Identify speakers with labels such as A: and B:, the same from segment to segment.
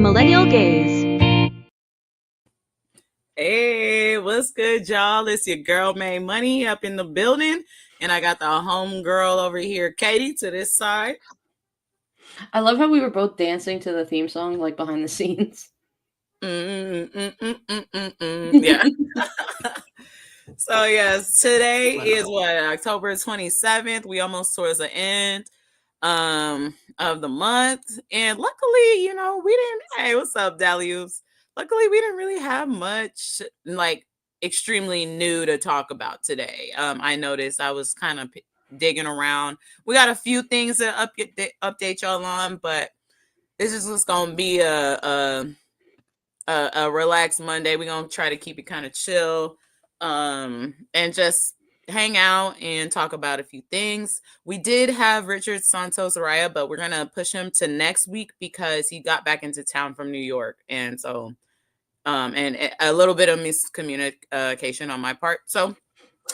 A: Millennial Gaze.
B: Hey, what's good, y'all? It's your girl May Money up in the building, and I got the home girl over here, Katie, to this side.
C: I love how we were both dancing to the theme song, like behind the scenes.
B: Yeah. So yes, today is what, October 27th. We almost towards the end of the month, and luckily, we didn't. Hey, what's up, Dalius? Luckily, we didn't really have much like extremely new to talk about today. I noticed I was kind of digging around. We got a few things to update y'all on, but this is just gonna be a relaxed Monday. We're gonna try to keep it kind of chill, and just hang out and talk about a few things. We did have Richard Santos Araya, but we're gonna push him to next week because he got back into town from New York, and so and a little bit of miscommunication on my part. So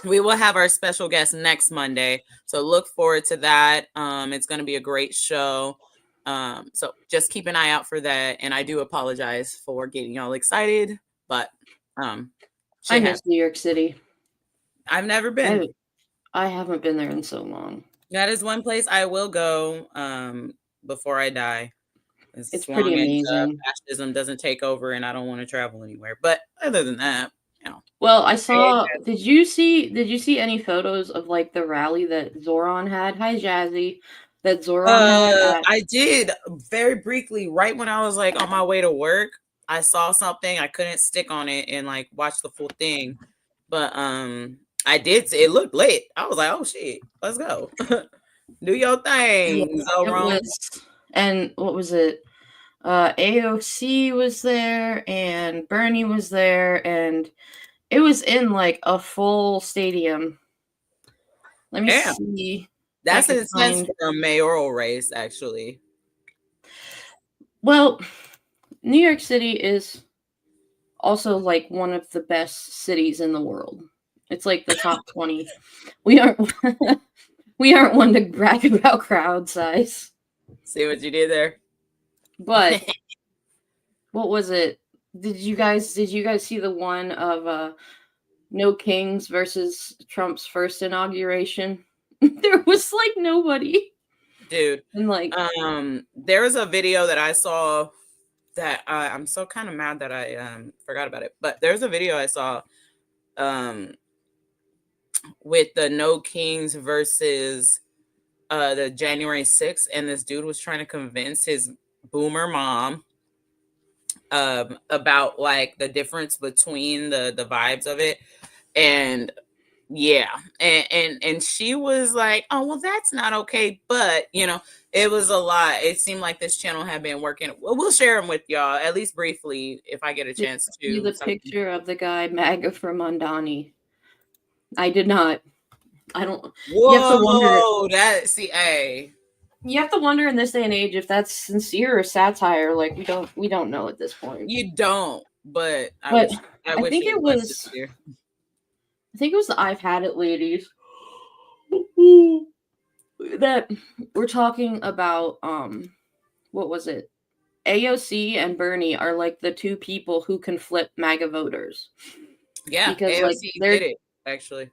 B: we will have our special guest next Monday. So look forward to that. It's going to be a great show. So just keep an eye out for that. And I do apologize for getting y'all excited, but
C: I miss New York City.
B: I've never been.
C: I haven't been there in so long.
B: That is one place I will go before I die.
C: It's pretty amazing.
B: Fascism doesn't take over and I don't want to travel anywhere. But other than that,
C: Well, I saw. Did you see any photos of like the rally that Zoran had? Hi, Jazzy. That Zoran had.
B: I did very briefly, right when I was like on my way to work. I saw something. I couldn't stick on it and like watch the full thing, but I did. It looked lit. I was like, oh shit, let's go. Do your thing, Zoran.
C: And what was it? AOC was there and Bernie was there, and it was in like a full stadium. Let me see.
B: That's intense for a mayoral race, actually.
C: Well, New York City is also like one of the best cities in the world. It's like the top 20. We aren't one to brag about crowd size.
B: See what you did there?
C: But what was it? Did you guys see the one of No Kings versus Trump's first inauguration? There was like nobody.
B: Dude.
C: And like
B: there was a video that I saw that I'm so kind of mad that I forgot about it. But there's a video I saw with the No Kings versus the January 6th, and this dude was trying to convince his boomer mom about like the difference between the vibes of it. And yeah, and she was like, oh well, that's not okay, but it was a lot. It seemed like this channel had been working. Well, we'll share them with y'all at least briefly if I get a chance to.
C: See the picture of the guy MAGA from Mondani. I did not. I don't.
B: Whoa, you have to wonder,
C: you have to wonder in this day and age if that's sincere or satire. Like we don't know at this point.
B: You don't, but
C: I think it was. I think it was the I've Had It ladies that we're talking about. What was it? AOC and Bernie are like the two people who can flip MAGA voters.
B: Yeah, because AOC like did it actually.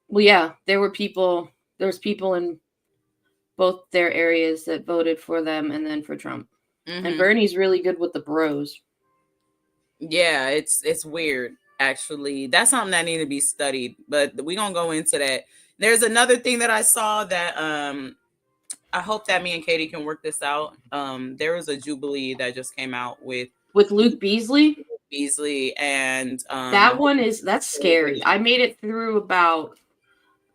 C: Well, yeah, there was people in both their areas that voted for them and then for Trump. Mm-hmm. And Bernie's really good with the bros.
B: Yeah, it's weird. Actually, that's something that needs to be studied, but we're gonna go into that. There's another thing that I saw that I hope that me and Katie can work this out. There was a Jubilee that just came out with
C: Luke Beasley.
B: And
C: that's scary. I made it through about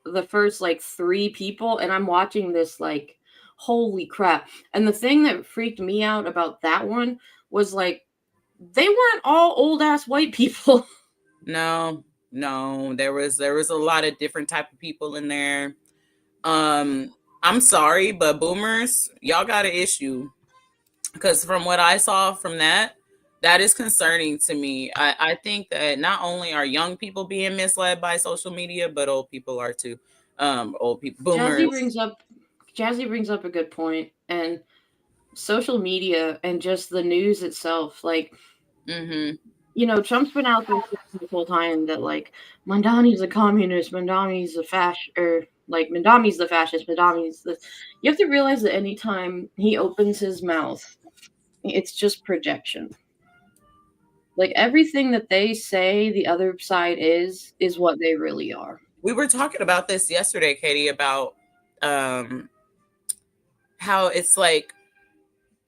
C: the first like 3 people, and I'm watching this like, holy crap. And the thing that freaked me out about that one was like they weren't all old ass white people.
B: No, there was a lot of different type of people in there. I'm sorry, but boomers, y'all got an issue, because from what I saw from that is concerning to me. I think that not only are young people being misled by social media, but old people are too. Old people, boomers.
C: Jazzy brings up a good point, and social media and just the news itself. Like,
B: Mm-hmm.
C: Trump's been out there this whole time that like Mandami's a communist, Mandami's a fascist, or like Mandami's the fascist, Mandami's the. You have to realize that anytime he opens his mouth, it's just projection. Like everything that they say the other side is what they really are.
B: We were talking about this yesterday, Katie, about how it's like,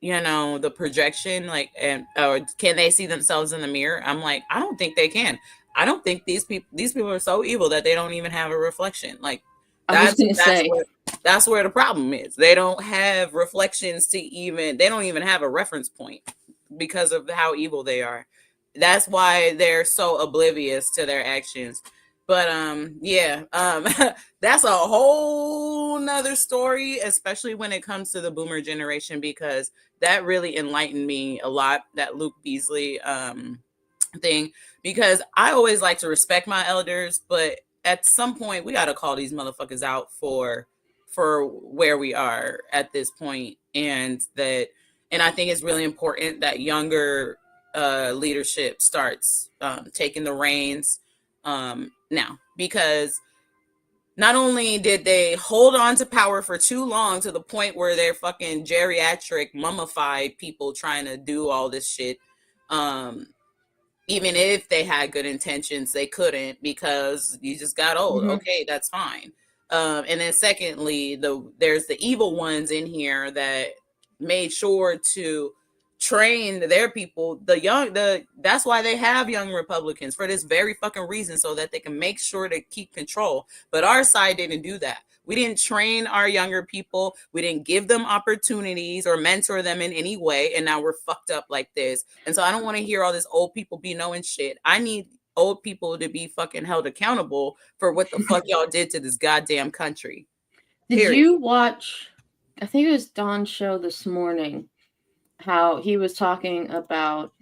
B: the projection, like, and or can they see themselves in the mirror? I'm like, I don't think they can. I don't think these people are so evil that they don't even have a reflection. Like,
C: I was gonna
B: that's
C: say,
B: where the problem is. They don't have reflections they don't even have a reference point because of how evil they are. That's why they're so oblivious to their actions. But yeah, that's a whole nother story, especially when it comes to the boomer generation, because that really enlightened me a lot, that Luke Beasley thing, because I always like to respect my elders, but at some point we got to call these motherfuckers out for where we are at this point. And I think it's really important that younger leadership starts taking the reins now, because not only did they hold on to power for too long to the point where they're fucking geriatric mummified people trying to do all this shit, even if they had good intentions, they couldn't, because you just got old.
C: mm-hmm.
B: Okay, that's fine. And then secondly, there's the evil ones in here that made sure to train their people, that's why they have young Republicans, for this very fucking reason, so that they can make sure to keep control. But our side didn't do that. We didn't train our younger people. We didn't give them opportunities or mentor them in any way. And now we're fucked up like this. And so I don't want to hear all this old people be knowing shit. I need old people to be fucking held accountable for what the fuck y'all did to this goddamn country.
C: Did you watch? I think it was Don's show this morning. How he was talking about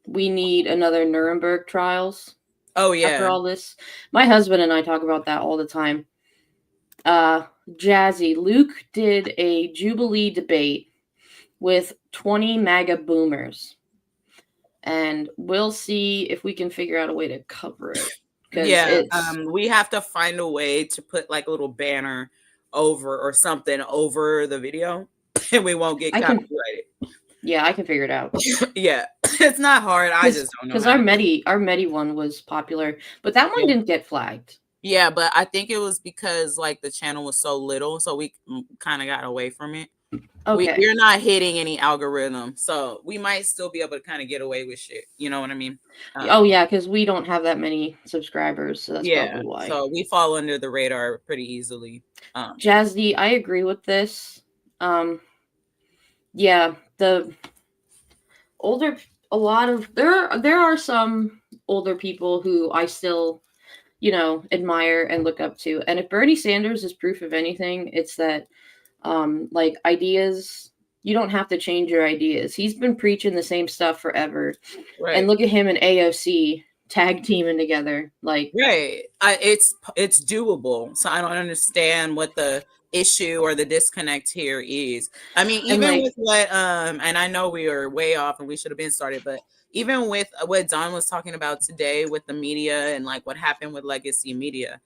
C: we need another Nuremberg trials.
B: Oh yeah.
C: After all this, my husband and I talk about that all the time. Jazzy, Luke did a Jubilee debate with 20 MAGA boomers, and we'll see if we can figure out a way to cover it.
B: Yeah, we have to find a way to put like a little banner over or something over the video, and we won't get copyrighted.
C: Yeah, I can figure it out.
B: Yeah, it's not hard. I just don't know.
C: Because our Medi one was popular, but that one didn't get flagged.
B: Yeah, but I think it was because like the channel was so little, so we kind of got away from it. Okay. We're not hitting any algorithm, so we might still be able to kind of get away with shit. You know what I mean?
C: Oh yeah, because we don't have that many subscribers, so that's probably why.
B: So we fall under the radar pretty easily.
C: Jazzy, I agree with this. Yeah, the older, there are some older people who I still, admire and look up to. And if Bernie Sanders is proof of anything, it's that like ideas, you don't have to change your ideas. He's been preaching the same stuff forever. Right. And look at him and AOC tag teaming together. Like,
B: right. It's doable. So I don't understand what the issue or the disconnect here is. I mean, even with what and I know we are way off and we should have been started, but even with what Don was talking about today with the media and like what happened with legacy media,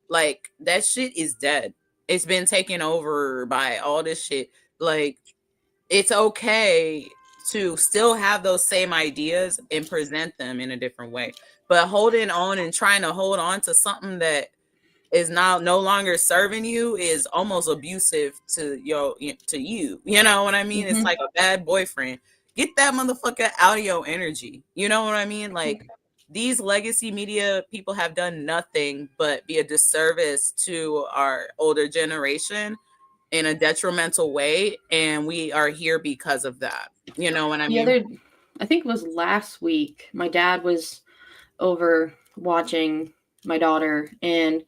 B: like that shit is dead. It's been taken over by all this shit. Like, it's okay to still have those same ideas and present them in a different way, but holding on and trying to hold on to something that is now no longer serving you is almost abusive to you. You know what I mean? Mm-hmm. It's like a bad boyfriend. Get that motherfucker out of your energy. You know what I mean? Like, these legacy media people have done nothing but be a disservice to our older generation in a detrimental way, and we are here because of that. You know what I mean?
C: I think it was last week, my dad was over watching my daughter, and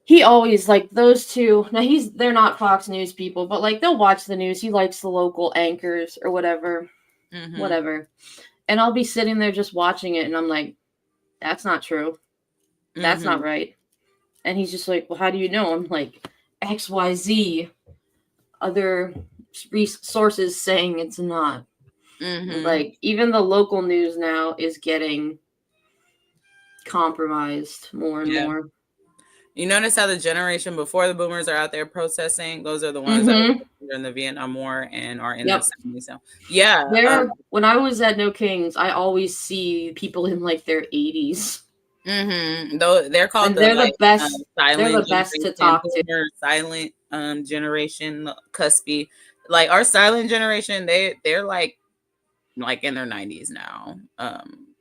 C: he always, like, those two, now they're not Fox News people, but like they'll watch the news. He likes the local anchors or whatever. Mm-hmm. Whatever. And I'll be sitting there just watching it, and I'm like, that's not true. That's not right. And he's just like, well, how do you know? I'm like, XYZ. other resources saying it's not.
B: Mm-hmm.
C: Like, even the local news now is getting compromised more and more.
B: You notice how the generation before the boomers are out there protesting? Those are the ones that were in the Vietnam War and are in their 70s now. Yeah.
C: When I was at No Kings, I always see people in like their 80s.
B: Mm-hmm. Though they're called
C: the best.
B: Silent
C: they're the best to talk to.
B: Silent generation, cuspy. Like our silent generation, they're like in their 90s now.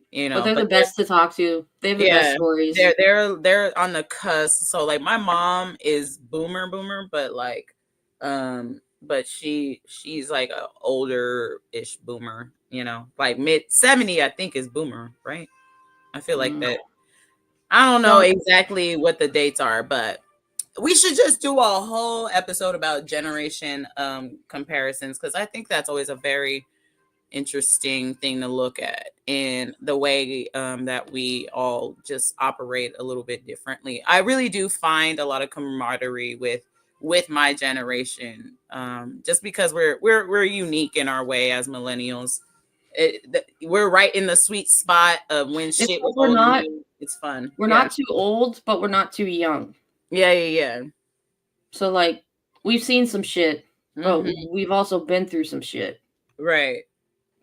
B: You know,
C: but they're the best to talk to. They have the best stories.
B: They're on the cusp. So like my mom is boomer, but like but she's like a older-ish boomer, you know, like mid 70 I think is boomer, right? I feel like that. I don't know exactly what the dates are, but we should just do a whole episode about generation comparisons, because I think that's always a very interesting thing to look at, and the way that we all just operate a little bit differently. I really do find a lot of camaraderie with my generation, just because we're unique in our way as millennials. We're right in the sweet spot of when shit was old and new. It's fun.
C: We're not too old, but we're not too young.
B: Yeah.
C: So like, we've seen some shit, but we've also been through some shit.
B: Right.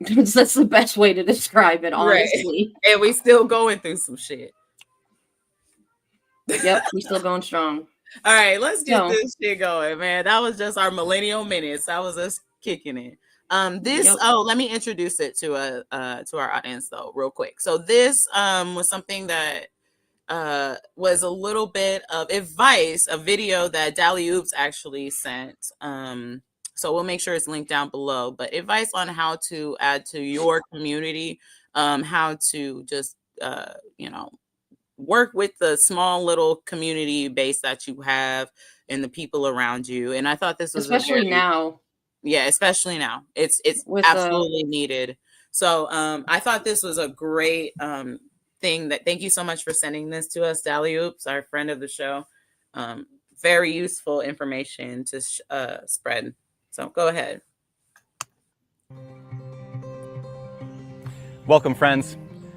C: That's the best way to describe it, honestly.
B: Right. And we still going through some shit.
C: Yep, we still going strong.
B: All right, let's get this shit going, man. That was just our millennial minutes. That was us kicking it. Let me introduce it to our audience though, real quick. So this was something that was a little bit of advice, a video that Dally Oops actually sent. So we'll make sure it's linked down below, but advice on how to add to your community, how to just work with the small little community base that you have and the people around you. And I thought this was
C: especially now.
B: It's absolutely needed. So I thought this was a great thing. Thank you so much for sending this to us, Dally Oops, our friend of the show. Very useful information to spread. So go ahead.
A: Welcome, friends.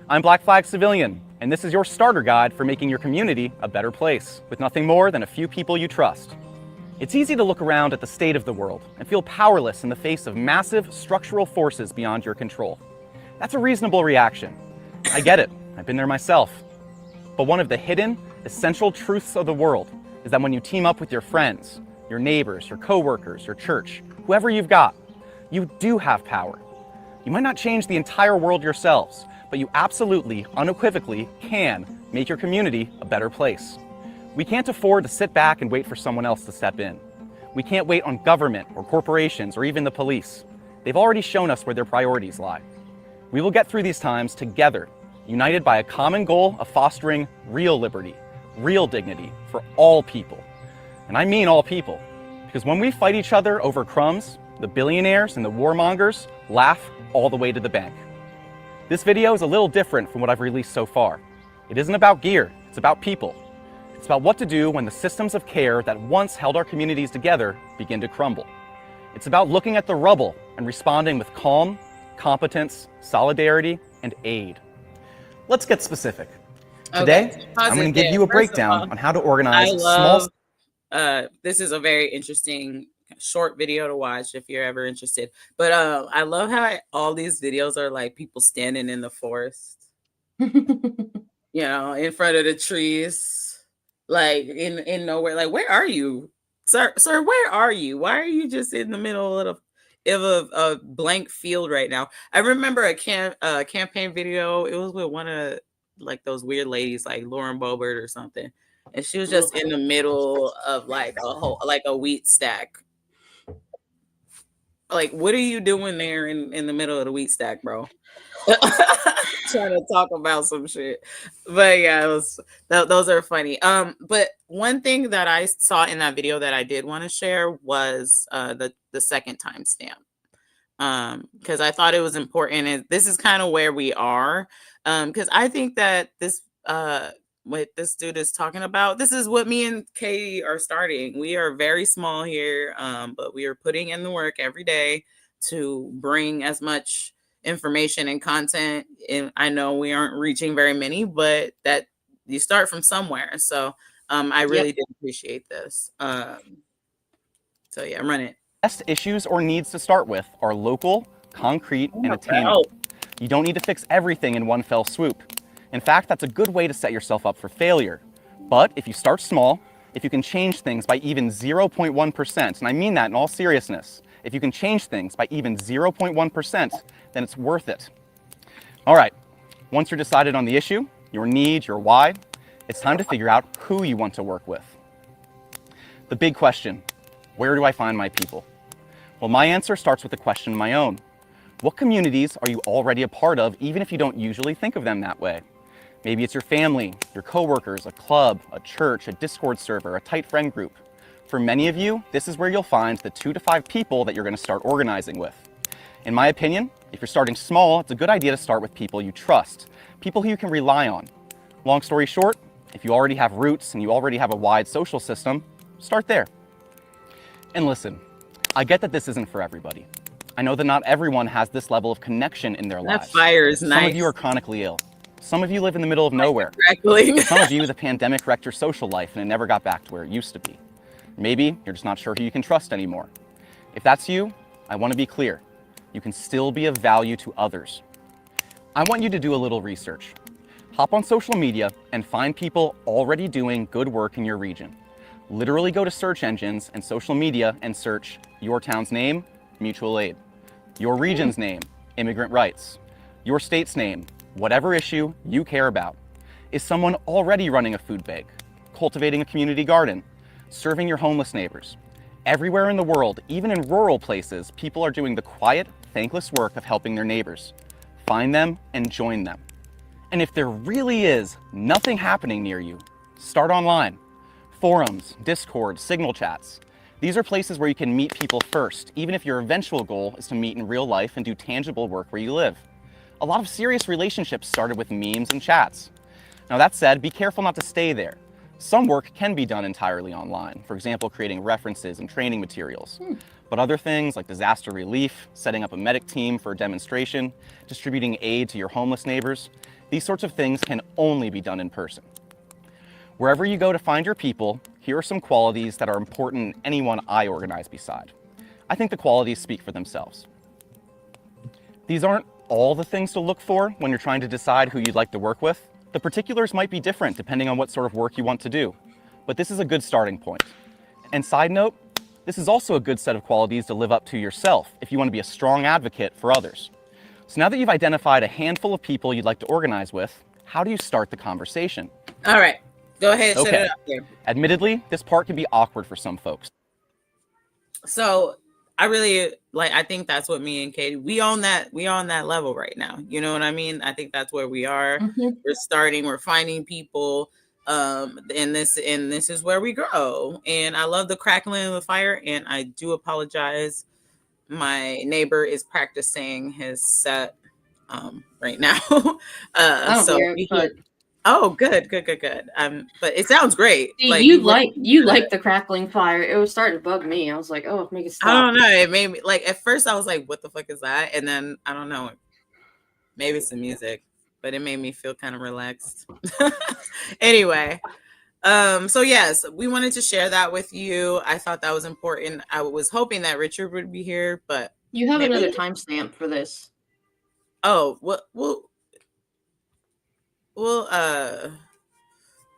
A: I'm Black Flag Civilian, and this is your starter guide for making your community a better place with nothing more than a few people you trust. It's easy to look around at the state of the world and feel powerless in the face of massive structural forces beyond your control. That's a reasonable reaction. I get it. I've been there myself. But one of the hidden, essential truths of the world is that when you team up with your friends, your neighbors, your coworkers, your church, whoever you've got, you do have power. You might not change the entire world yourselves, but you absolutely, unequivocally can make your community a better place. We can't afford to sit back and wait for someone else to step in. We can't wait on government or corporations or even the police. They've already shown us where their priorities lie. We will get through these times together, united by a common goal of fostering real liberty, real dignity for all people. And I mean all people, because when we fight each other over crumbs, the billionaires and the warmongers laugh all the way to the bank. This video is a little different from what I've released so far. It isn't about gear, it's about people. It's about what to do when the systems of care that once held our communities together begin to crumble. It's about looking at the rubble and responding with calm, competence, solidarity, and aid. Let's get specific. Today, I'm going to give you a breakdown on how to organize small...
B: This is a very interesting short video to watch if you're ever interested. But I love how all these videos are like people standing in the forest, in front of the trees, like in nowhere. Like, where are you, sir? Where are you? Why are you just in the middle of a blank field right now? I remember a campaign video. It was with one of like those weird ladies, like Lauren Boebert or something. And she was just in the middle of like a wheat stack. Like, what are you doing there in the middle of the wheat stack, bro? Trying to talk about some shit. But yeah, those are funny. But one thing that I saw in that video that I did want to share was the second timestamp. Because I thought it was important, and this is kind of where we are. Because I think that this what this dude is talking about. This is what me and Katie are starting. We are very small here, but we are putting in the work every day to bring as much information and content. And I know we aren't reaching very many, but that you start from somewhere. So I really did appreciate this. So yeah, run it.
A: Best issues or needs to start with are local, concrete, and attainable. You don't need to fix everything in one fell swoop. In fact, that's a good way to set yourself up for failure. But if you start small, if you can change things by even 0.1%, and I mean that in all seriousness, if you can change things by even 0.1%, then it's worth it. All right, once you're decided on the issue, your need, your why, it's time to figure out who you want to work with. The big question, where do I find my people? Well, my answer starts with a question of my own. What communities are you already a part of, even if you don't usually think of them that way? Maybe it's your family, your coworkers, a club, a church, a Discord server, a tight friend group. For many of you, this is where you'll find the 2 to 5 people that you're going to start organizing with. In my opinion, if you're starting small, it's a good idea to start with people you trust, people who you can rely on. Long story short, if you already have roots and you already have a wide social system, start there. And listen, I get that this isn't for everybody. I know that not everyone has this level of connection in their lives.
B: That fire is nice.
A: Some of you are chronically ill. Some of you live in the middle of nowhere. Some of you, the pandemic wrecked your social life and it never got back to where it used to be. Maybe you're just not sure who you can trust anymore. If that's you, I want to be clear. You can still be of value to others. I want you to do a little research. Hop on social media and find people already doing good work in your region. Literally go to search engines and social media and search your town's name, mutual aid. Your region's name, immigrant rights. Your state's name, whatever issue you care about. Is someone already running a food bank, cultivating a community garden, serving your homeless neighbors? Everywhere in the world, even in rural places, people are doing the quiet, thankless work of helping their neighbors. Find them and join them. And if there really is nothing happening near you, start online. Forums, Discord, Signal chats. These are places where you can meet people first, even if your eventual goal is to meet in real life and do tangible work where you live. A lot of serious relationships started with memes and chats. Now that said, be careful not to stay there. Some work can be done entirely online, for example, creating references and training materials. But other things like disaster relief, setting up a medic team for a demonstration, distributing aid to your homeless neighbors, these sorts of things can only be done in person. Wherever you go to find your people, here are some qualities that are important in anyone I organize beside. I think the qualities speak for themselves. These aren't all the things to look for when you're trying to decide who you'd like to work with. The particulars might be different depending on what sort of work you want to do, but this is a good starting point. And side note, this is also a good set of qualities to live up to yourself if you want to be a strong advocate for others. So now that you've identified a handful of people you'd like to organize with, how do you start the conversation?
B: All right. Go ahead, set it up there.
A: Admittedly, this part can be awkward for some folks.
B: So I really I think that's what me and Katie, we on that level right now. You know what I mean? I think that's where we are. We're finding people. And this is where we grow. And I love the crackling of the fire. And I do apologize. My neighbor is practicing his set right now. Oh, good. But it sounds great.
C: See, you like the crackling fire. It was starting to bug me. I was like, oh, make it stop.
B: I don't know. It made me at first I was like, what the fuck is that? And then I don't know. Maybe it's the music, but it made me feel kind of relaxed. Anyway, so yes, we wanted to share that with you. I thought that was important. I was hoping that Richard would be here, but
C: you have another timestamp for this.
B: Oh, we'll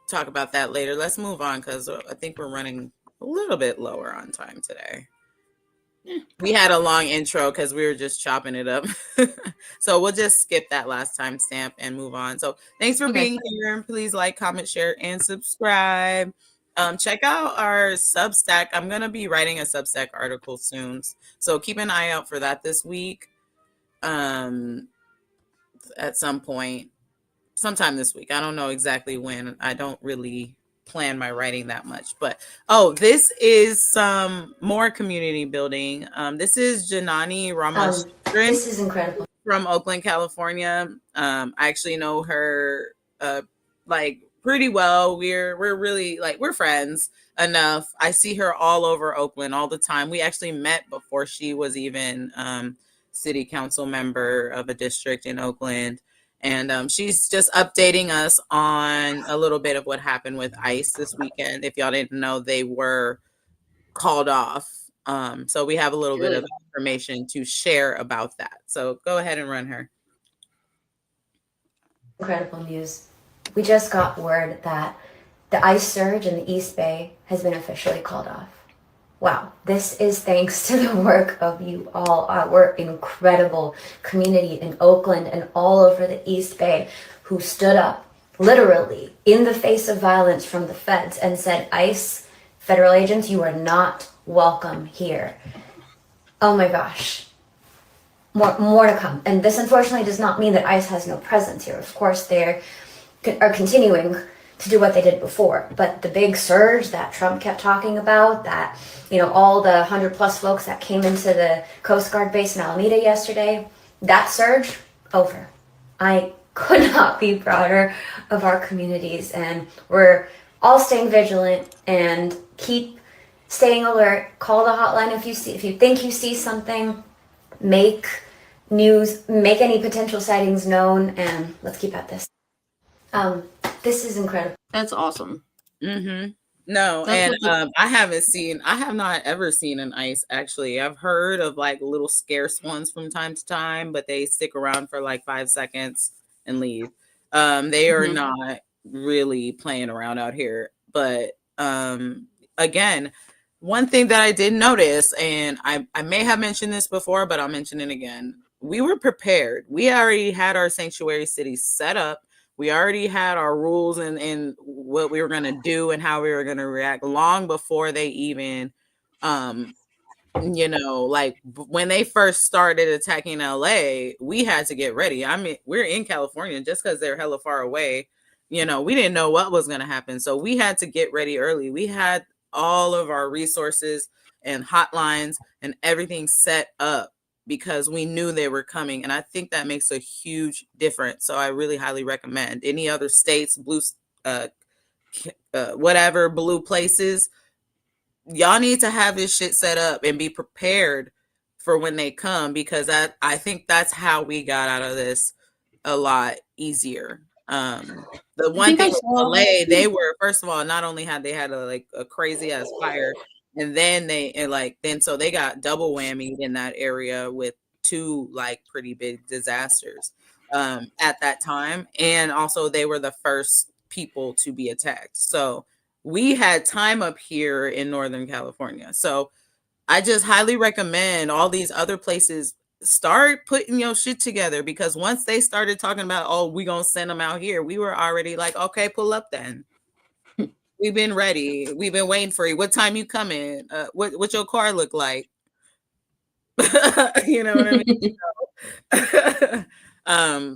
B: talk about that later. Let's move on because I think we're running a little bit lower on time today. We had a long intro because we were just chopping it up. So we'll just skip that last timestamp and move on. So thanks for being here. Please like, comment, share, and subscribe. Check out our Substack. I'm going to be writing a Substack article soon. So keep an eye out for that this week. At some point. Sometime this week. I don't know exactly when. I don't really plan my writing that much. But, this is some more community building. This is Janani Ramos.
D: This is incredible.
B: From Oakland, California. I actually know her pretty well. We're really like we're friends enough. I see her all over Oakland all the time. We actually met before she was even city council member of a district in Oakland. And she's just updating us on a little bit of what happened with ICE this weekend. If y'all didn't know, they were called off. So we have a little bit of information to share about that. So go ahead and run her.
D: Incredible news. We just got word that the ICE surge in the East Bay has been officially called off. Wow, this is thanks to the work of you all, our incredible community in Oakland and all over the East Bay who stood up literally in the face of violence from the feds and said, ICE, federal agents, you are not welcome here. Oh my gosh. More to come. And this unfortunately does not mean that ICE has no presence here. Of course, they are continuing to do what they did before. But the big surge that Trump kept talking about, that, all the 100+ folks that came into the Coast Guard base in Alameda yesterday, that surge, over. I could not be prouder of our communities, and we're all staying vigilant and keep staying alert. Call the hotline if you think you see something. Make news, make any potential sightings known, and let's keep at this. This is incredible.
C: That's awesome.
B: Mm-hmm. No,
C: That's
B: and I have not ever seen an ICE actually. I've heard of like little scarce ones from time to time, but they stick around for like 5 seconds and leave. They are not really playing around out here. But again, one thing that I did notice, and I may have mentioned this before, but I'll mention it again. We were prepared. We already had our sanctuary cities set up. We already had our rules and what we were going to do and how we were going to react long before they even, like when they first started attacking LA, we had to get ready. I mean, we're in California just because they're hella far away. We didn't know what was going to happen. So we had to get ready early. We had all of our resources and hotlines and everything set up because we knew they were coming. And I think that makes a huge difference. So I really highly recommend any other states, blue places, y'all need to have this shit set up and be prepared for when they come, because I think that's how we got out of this a lot easier. The one thing with LA, they were, first of all, not only had they had a crazy ass fire, and then so they got double whammied in that area with 2 pretty big disasters at that time. And also they were the first people to be attacked. So we had time up here in Northern California. So I just highly recommend all these other places start putting your shit together, because once they started talking about, oh, we gonna send them out here, we were already like, okay, pull up then. We've been ready. We've been waiting for you. What time you coming? What your car look like? You know what I mean?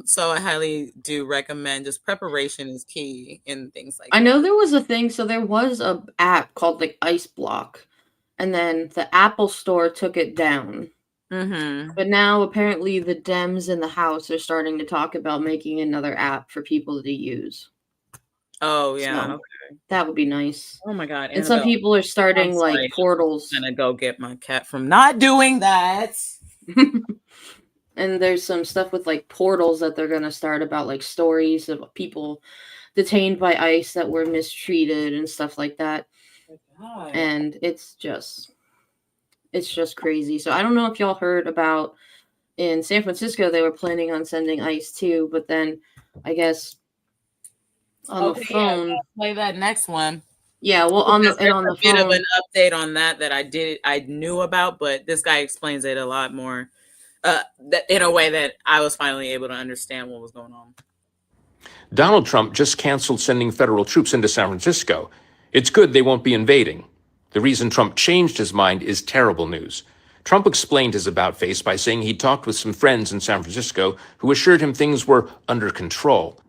B: So I highly do recommend, just preparation is key in things like that.
C: I know there was a thing, so there was a app called Ice Block, and then the Apple Store took it down. But now apparently the Dems in the House are starting to talk about making another app for people to use.
B: Oh yeah,
C: so
B: okay.
C: That would be nice.
B: Oh my god!
C: And some people are starting portals.
B: I'm gonna go get my cat from not doing that.
C: And there's some stuff with portals that they're gonna start about stories of people detained by ICE that were mistreated and stuff like that. Oh my god. And it's just crazy. So I don't know if y'all heard about in San Francisco, they were planning on sending ICE too, but then I guess on the phone.
B: Yeah, play that next one.
C: Yeah, well, on the phone.
B: Bit of an update on that I knew about, but this guy explains it a lot more in a way that I was finally able to understand what was going on.
E: Donald Trump just canceled sending federal troops into San Francisco. It's good they won't be invading. The reason Trump changed his mind is terrible news. Trump explained his about-face by saying he'd talked with some friends in San Francisco who assured him things were under control.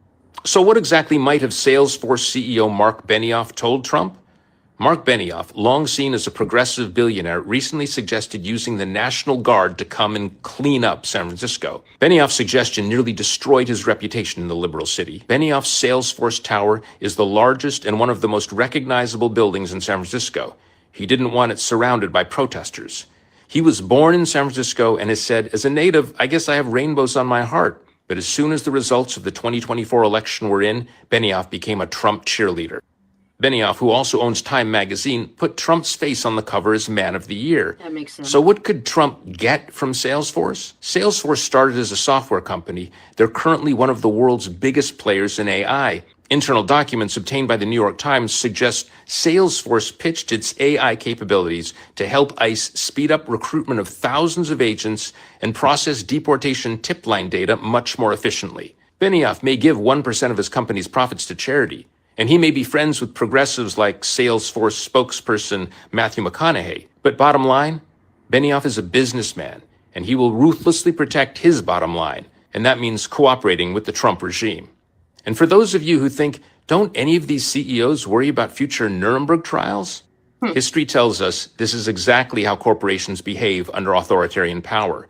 E: So what exactly might have Salesforce CEO Mark Benioff told Trump? Mark Benioff, long seen as a progressive billionaire, recently suggested using the National Guard to come and clean up San Francisco. Benioff's suggestion nearly destroyed his reputation in the liberal city. Benioff's Salesforce Tower is the largest and one of the most recognizable buildings in San Francisco. He didn't want it surrounded by protesters. He was born in San Francisco and has said, as a native, I guess I have rainbows on my heart. But as soon as the results of the 2024 election were in, Benioff became a Trump cheerleader. Benioff, who also owns Time magazine, put Trump's face on the cover as Man of the Year.
C: That makes sense.
E: So what could Trump get from Salesforce? Salesforce started as a software company. They're currently one of the world's biggest players in AI. Internal documents obtained by the New York Times suggest Salesforce pitched its AI capabilities to help ICE speed up recruitment of thousands of agents and process deportation tip line data much more efficiently. Benioff may give 1% of his company's profits to charity, and he may be friends with progressives like Salesforce spokesperson Matthew McConaughey. But bottom line, Benioff is a businessman, and he will ruthlessly protect his bottom line, and that means cooperating with the Trump regime. And for those of you who think, don't any of these CEOs worry about future Nuremberg trials? History tells us this is exactly how corporations behave under authoritarian power.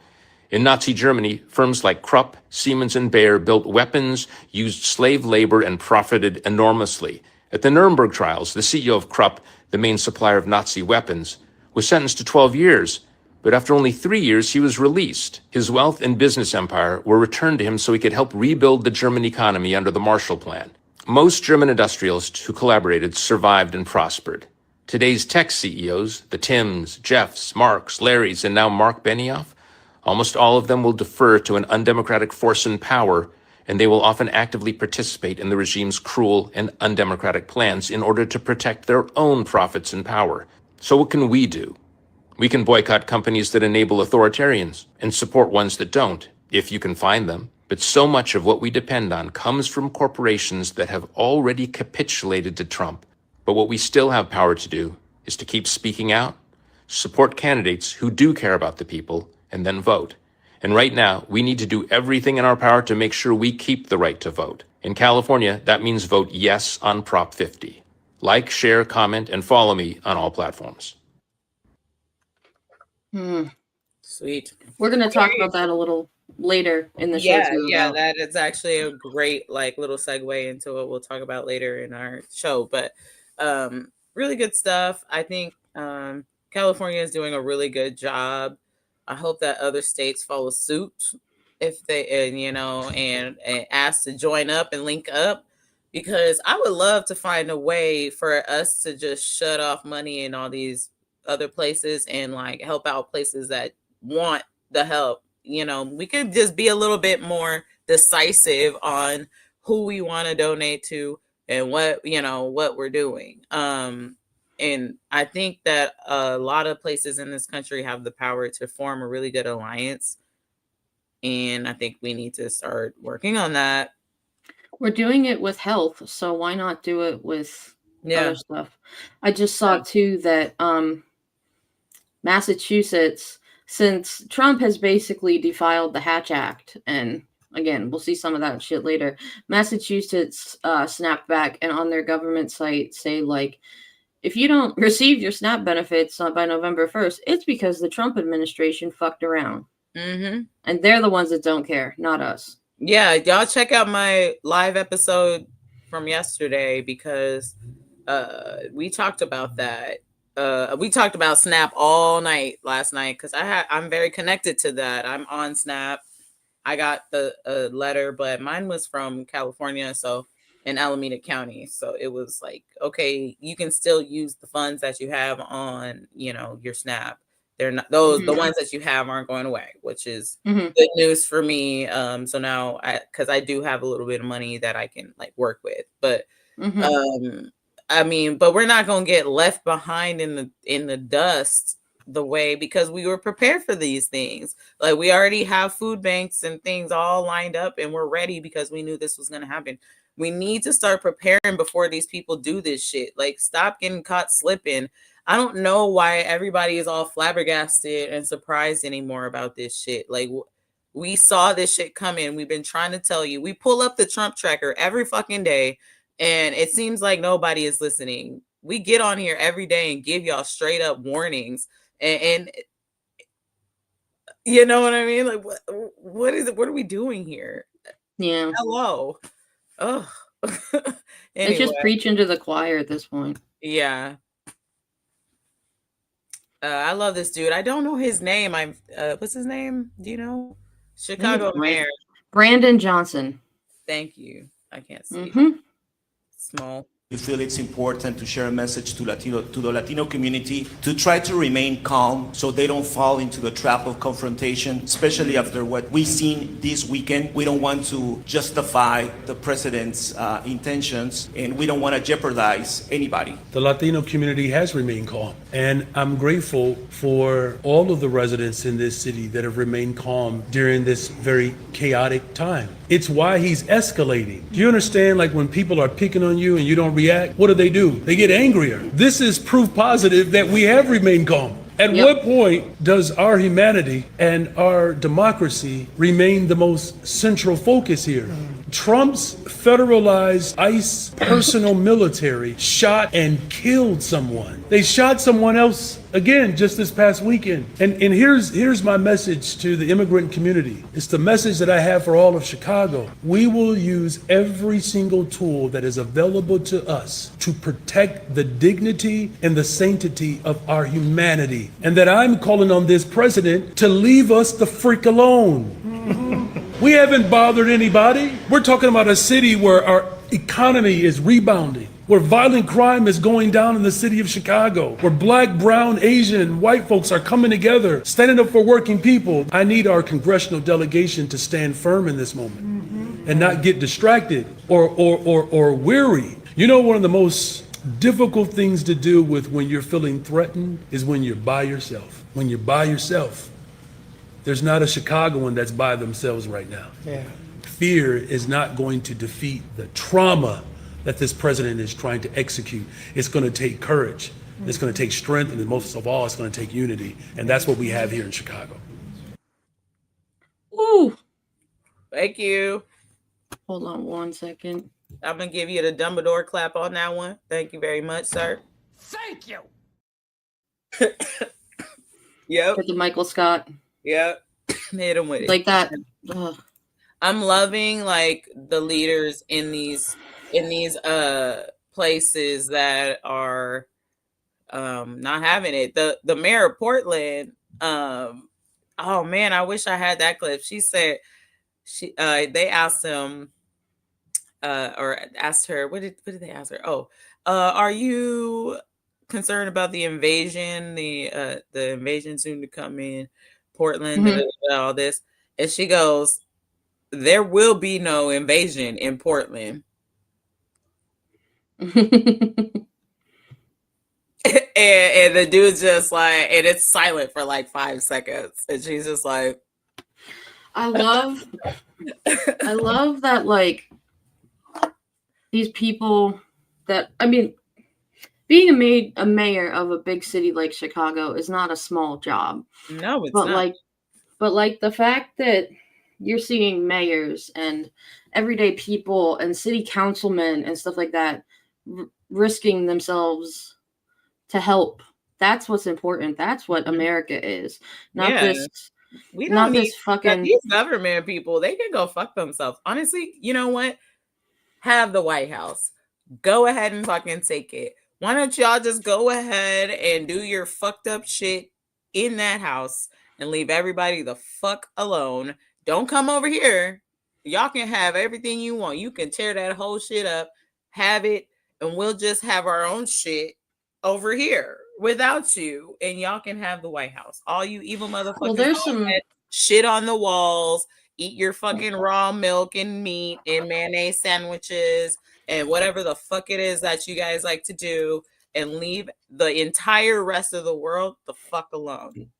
E: In Nazi Germany, firms like Krupp, Siemens, and Bayer built weapons, used slave labor, and profited enormously. At the Nuremberg trials, the CEO of Krupp, the main supplier of Nazi weapons, was sentenced to 12 years. But after only 3 years, he was released. His wealth and business empire were returned to him so he could help rebuild the German economy under the Marshall Plan. Most German industrialists who collaborated survived and prospered. Today's tech CEOs, the Tims, Jeffs, Marks, Larrys, and now Mark Benioff, almost all of them will defer to an undemocratic force in power, and they will often actively participate in the regime's cruel and undemocratic plans in order to protect their own profits and power. So what can we do? We can boycott companies that enable authoritarians and support ones that don't, if you can find them. But so much of what we depend on comes from corporations that have already capitulated to Trump. But what we still have power to do is to keep speaking out, support candidates who do care about the people, and then vote. And right now, we need to do everything in our power to make sure we keep the right to vote. In California, that means vote yes on Prop 50. Like, share, comment, and follow me on all platforms.
B: Sweet.
C: We're going to talk about that a little later in the show.
B: Yeah, that is actually a great little segue into what we'll talk about later in our show. But really good stuff. I think California is doing a really good job. I hope that other states follow suit if they and ask to join up and link up, because I would love to find a way for us to just shut off money in all these other places and help out places that want the help. We could just be a little bit more decisive on who we want to donate to and what we're doing. And I think that a lot of places in this country have the power to form a really good alliance. And I think we need to start working on that.
C: We're doing it with health, so why not do it with other stuff? I just saw too that Massachusetts, since Trump has basically defiled the Hatch Act, and again, we'll see some of that shit later, Massachusetts snapped back and on their government site say, if you don't receive your SNAP benefits by November 1st, it's because the Trump administration fucked around.
B: Mm-hmm.
C: And they're the ones that don't care, not us.
B: Yeah, y'all check out my live episode from yesterday, because we talked about that. We talked about Snap all night last night, because I'm very connected to that. I'm on Snap. I got the letter, but mine was from California, so in Alameda County. So it was okay, you can still use the funds that you have on, your Snap. They're not the ones that you have aren't going away, which is good news for me. So now because I do have a little bit of money that I can work with, but but we're not going to get left behind in the dust because we were prepared for these things. We already have food banks and things all lined up, and we're ready because we knew this was going to happen. We need to start preparing before these people do this shit. Stop getting caught slipping. I don't know why everybody is all flabbergasted and surprised anymore about this shit. We saw this shit coming. We've been trying to tell you. We pull up the Trump tracker every fucking day, and it seems like nobody is listening. we get on here every day and give y'all straight up warnings, and you know what I mean? Like, what is it? What are we doing here?
C: Yeah.
B: Hello. Oh.
C: It's just preaching to the choir at this point.
B: Yeah. I love this dude. I don't know his name. What's his name? Do you know? Chicago mayor.
C: Brandon Johnson.
B: Thank you. I can't see. Small.
F: We feel it's important to share a message to the Latino community to try to remain calm so they don't fall into the trap of confrontation, especially after what we've seen this weekend. We don't want to justify the president's intentions, and we don't want to jeopardize anybody.
G: The Latino community has remained calm, and I'm grateful for all of the residents in this city that have remained calm during this very chaotic time. It's why he's escalating. Do you understand, like when people are picking on you and you don't react, what do? They get angrier. This is proof positive that we have remained calm. At what point does our humanity and our democracy remain the most central focus here? Trump's federalized ICE personal military shot and killed someone. They shot someone else again just this past weekend. And here's my message to the immigrant community. It's the message that I have for all of Chicago. We will use every single tool that is available to us to protect the dignity and the sanctity of our humanity. And that I'm calling on this president to leave us the freak alone. We haven't bothered anybody. We're talking about a city where our economy is rebounding, where violent crime is going down in the city of Chicago, where Black, brown, Asian, and white folks are coming together, standing up for working people. I need our congressional delegation to stand firm in this moment and not get distracted or weary. You know, one of the most difficult things to do with when you're feeling threatened is when you're by yourself. When you're by yourself, there's not a Chicagoan that's by themselves right now. Yeah. Fear is not going to defeat the trauma that this president is trying to execute. It's going to take courage. It's going to take strength, and most of all, it's going to take unity. And that's what we have here in Chicago.
C: Ooh.
B: Thank you.
C: Hold on 1 second.
B: I'm going to give you the Dumbledore clap on that one. Thank you very much, sir.
H: Thank you.
B: Yep.
C: For the Michael Scott.
B: Yep. Hit him with it.
C: Like that. Ugh.
B: I'm loving like the leaders in these places that are not having it. The mayor of Portland, oh man, I wish I had that clip. She said they asked him or asked her, what did they ask her? Oh, are you concerned about the invasion, the invasion soon to come in Portland, all this? And she goes, there will be no invasion in Portland. and the dude's just like, and it's silent for like 5 seconds. And she's just like,
C: I love that, like, these people that, I mean, being a mayor of a big city like Chicago is not a small job.
B: No, it's not.
C: But the fact that you're seeing mayors and everyday people and city councilmen and stuff like that risking themselves to help. That's what's important. That's what America is. Not this.
B: We don't need
C: this fucking
B: these government people. They can go fuck themselves. Honestly, you know what? Have the White House. Go ahead and fucking take it. Why don't y'all just go ahead and do your fucked up shit in that house and leave everybody the fuck alone? Don't come over here. Y'all can have everything you want. You can tear that whole shit up, have it, and we'll just have our own shit over here without you. And y'all can have the White House. All you evil motherfuckers.
C: Well, there's some
B: shit on the walls. Eat your fucking raw milk and meat and mayonnaise sandwiches and whatever the fuck it is that you guys like to do, and leave the entire rest of the world the fuck alone.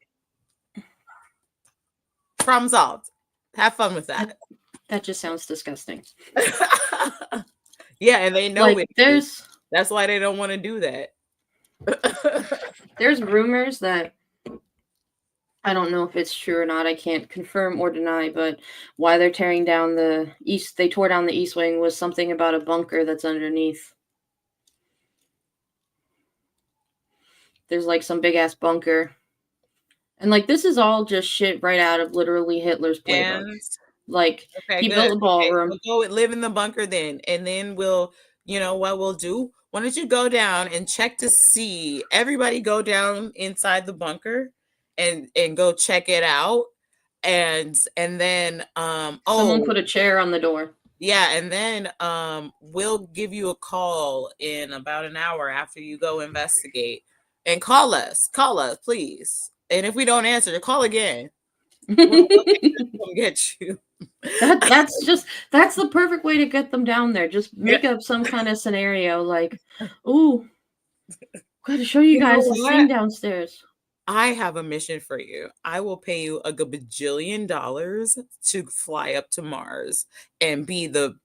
B: Problem solved. Have fun with that.
C: That just sounds disgusting.
B: Yeah, and they know it. That's why they don't want to do that.
C: There's rumors that, I don't know if it's true or not, I can't confirm or deny, but why they're tearing down they tore down the East Wing was something about a bunker that's underneath. there's like some big ass bunker. And like this is all just shit right out of literally Hitler's playbook.
B: And
C: Like
B: okay,
C: he
B: good.
C: built a
B: Okay,
C: ballroom.
B: we'll go live in the bunker then, and then we'll, you know what we'll do? Why don't you go down and check to see everybody go down inside the bunker and go check it out, and then
C: Someone put a chair on the door.
B: yeah, and then we'll give you a call in about an hour after you go investigate, and call us, please. And if we don't answer, call again. We'll come get you.
C: That's the perfect way to get them down there. Just make up some kind of scenario like, ooh, gotta show you guys the scene downstairs.
B: I have a mission for you. I will pay you a bajillion dollars to fly up to Mars and be the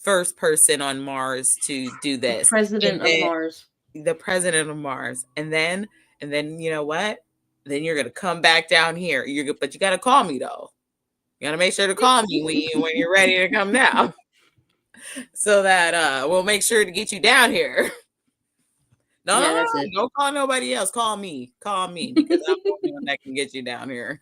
B: first person on Mars to do this.
C: The president of Mars.
B: The president of Mars. And then you know what? Then you're gonna come back down here. But you gotta call me though. You gotta make sure to call me when you're ready to come down, so that we'll make sure to get you down here. No, don't call nobody else. Call me because I'm the only one that can get you down here.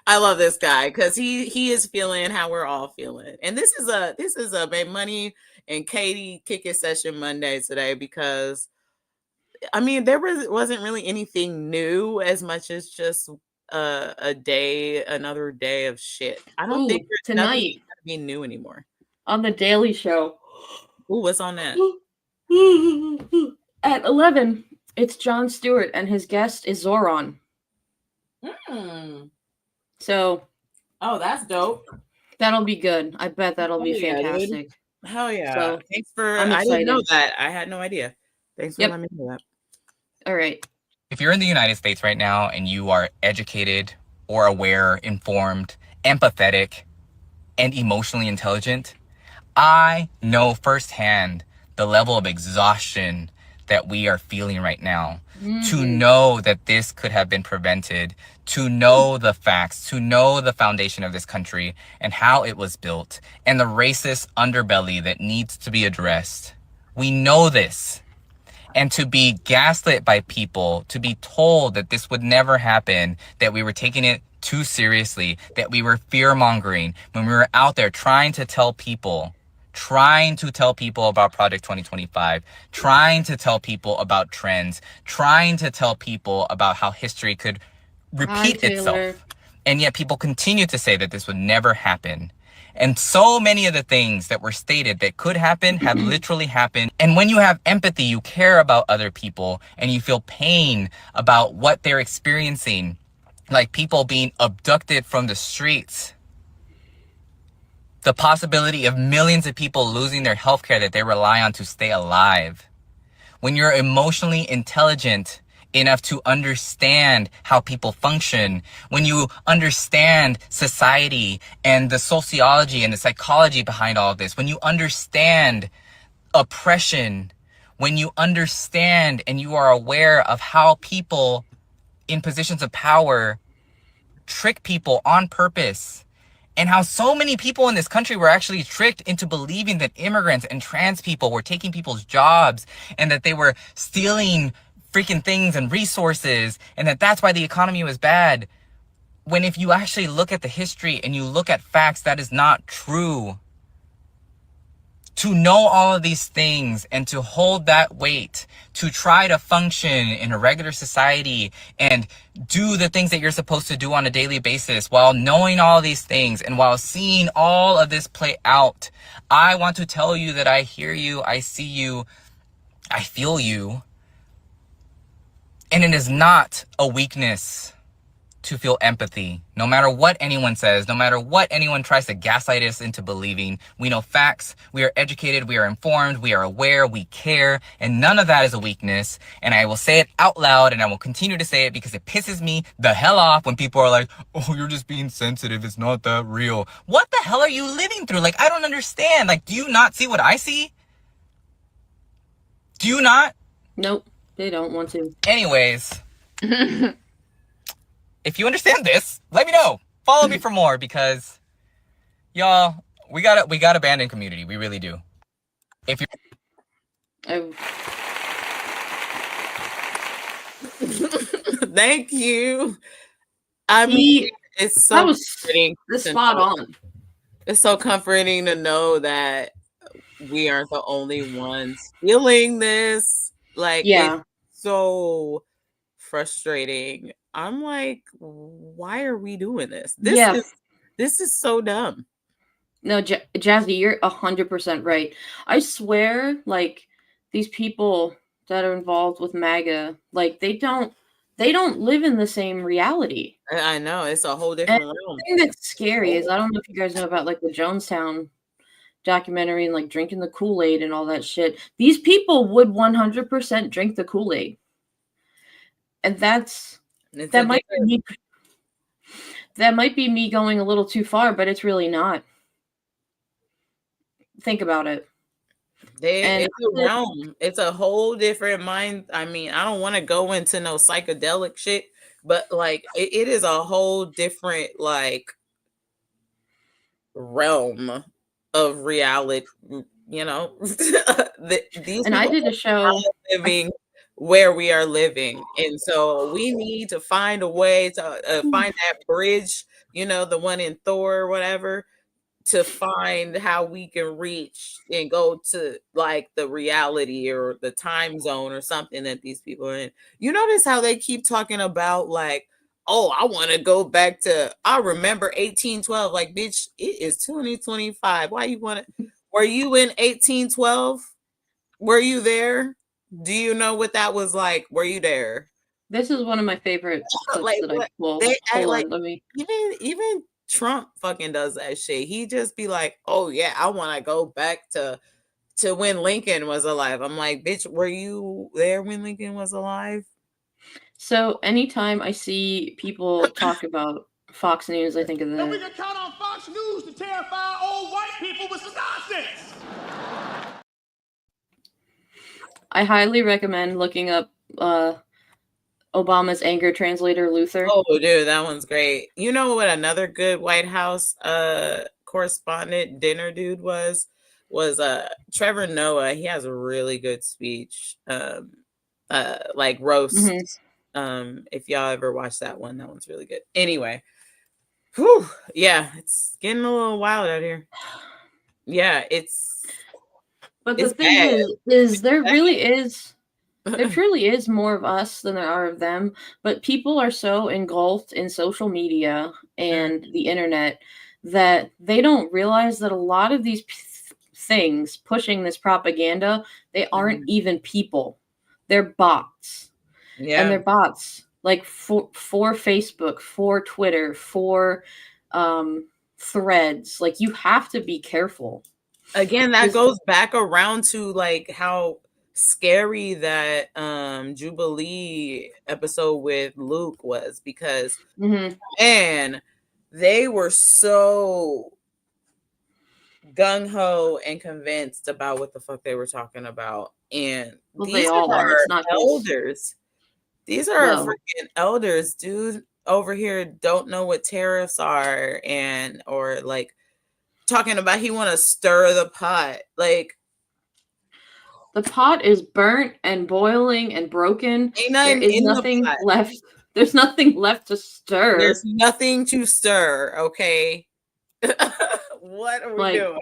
B: I love this guy because he is feeling how we're all feeling, and this is a Babe Money and Katie Kick It Session Monday today because. I mean, there wasn't really anything new as much as just another day of shit. I don't think there's
C: tonight
B: nothing gonna be new anymore.
C: On the Daily Show.
B: Ooh, what's on that?
C: At 11, it's Jon Stewart and his guest is Zoran. So,
B: oh, that's dope.
C: That'll be good. I bet that'll be fantastic.
B: Hell yeah!
C: So,
B: thanks for. I didn't know that. I had no idea. Thanks for letting me know that.
C: All right.
H: If you're in the United States right now and you are educated or aware, informed, empathetic, and emotionally intelligent, I know firsthand the level of exhaustion that we are feeling right now. To know that this could have been prevented, to know the facts, to know the foundation of this country and how it was built, and the racist underbelly that needs to be addressed. We know this. And to be gaslit by people, to be told that this would never happen, that we were taking it too seriously, that we were fear-mongering when we were out there trying to tell people about Project 2025, trying to tell people about trends, trying to tell people about how history could repeat itself. And yet people continue to say that this would never happen. And so many of the things that were stated that could happen have literally happened. And when you have empathy, you care about other people and you feel pain about what they're experiencing, like people being abducted from the streets. The possibility of millions of people losing their healthcare that they rely on to stay alive. When you're emotionally intelligent enough to understand how people function, when you understand society and the sociology and the psychology behind all of this, when you understand oppression, when you understand and you are aware of how people in positions of power trick people on purpose, and how so many people in this country were actually tricked into believing that immigrants and trans people were taking people's jobs and that they were stealing freaking things and resources, and that's why the economy was bad. When if you actually look at the history and you look at facts, that is not true. To know all of these things and to hold that weight, to try to function in a regular society and do the things that you're supposed to do on a daily basis while knowing all these things and while seeing all of this play out, I want to tell you that I hear you, I see you, I feel you. And it is not a weakness to feel empathy. No matter what anyone says, no matter what anyone tries to gaslight us into believing, we know facts, we are educated, we are informed, we are aware, we care, and none of that is a weakness. And I will say it out loud and I will continue to say it because it pisses me the hell off when people are like, oh, you're just being sensitive, it's not that real. What the hell are you living through? Like, I don't understand. Like, do you not see what I see? Do you not?
C: Nope, they don't want to.
H: Anyways. If you understand this, let me know. Follow me for more because, y'all, we got abandoned community. We really do. If you're
C: I,
B: Thank you. I mean,
C: he
B: it's
C: that
B: so
C: was
B: comforting
C: the
B: to
C: spot
B: know.
C: on.
B: It's so comforting to know that we aren't the only ones feeling this. Like,
C: Yeah.
B: it's so frustrating. I'm like, why are we doing this?
C: Yeah.
B: This is so dumb.
C: No, Jazzy, you're 100% right. I swear, like, these people that are involved with MAGA, like, they don't live in the same reality.
B: I know, it's a whole
C: And
B: different
C: the
B: realm.
C: thing that's scary is, I don't know if you guys know about, like, the Jonestown documentary and, like, drinking the Kool-Aid and all that shit. These people would 100% drink the Kool-Aid. And that might be me going a little too far, but it's really not. Think about it.
B: It's a realm. It's a whole different mind. I mean, I don't want to go into no psychedelic shit, but like it is a whole different like realm of reality. You know, these
C: and I
B: people
C: did a show
B: living where we are living, and so we need to find a way to find that bridge. You know, the one in Thor or whatever, to find how we can reach and go to like the reality or the time zone or something that these people are in. You notice how they keep talking about like, oh, I want to go back to, I remember 1812. Like, bitch, it is 2025. Why you want to? Were you in 1812? Were you there? Do you know what that was like? Were you there?
C: This is one of my favorite clips
B: Like,
C: that I pulled.
B: they act
C: Hold
B: like
C: on, let me.
B: even Trump fucking does that shit. He just be like, "Oh yeah, I want to go back to when Lincoln was alive." I'm like, "Bitch, were you there when Lincoln was alive?"
C: So anytime I see people talk about Fox News, I think of
I: And we
C: the.
I: can count on Fox News to terrify old white people with some nonsense.
C: I highly recommend looking up Obama's anger translator, Luther.
B: Oh, dude, that one's great. You know what another good White House correspondent dinner dude was Trevor Noah. He has a really good speech. Like roast. If y'all ever watch that one's really good. Anyway. Whew, yeah, it's getting a little wild out here. Yeah,
C: But the
B: it's
C: thing
B: bad.
C: is there really is, there truly is more of us than there are of them. But people are so engulfed in social media and the internet that they don't realize that a lot of these things pushing this propaganda, they aren't even people. They're bots.
B: Yeah.
C: And they're bots. Like for Facebook, for Twitter, for Threads. Like, you have to be careful.
B: Again, that goes back around to like how scary that Jubilee episode with Luke was, because man, they were so gung-ho and convinced about what the fuck they were talking about. And these are
C: It's not
B: elders. These are freaking elders, dude. Over here don't know what tariffs are, and or like talking about he want to stir the pot. Like,
C: the pot is burnt and boiling and broken.
B: There is
C: nothing left. There's nothing left to stir.
B: There's nothing to stir. Okay. What are we doing?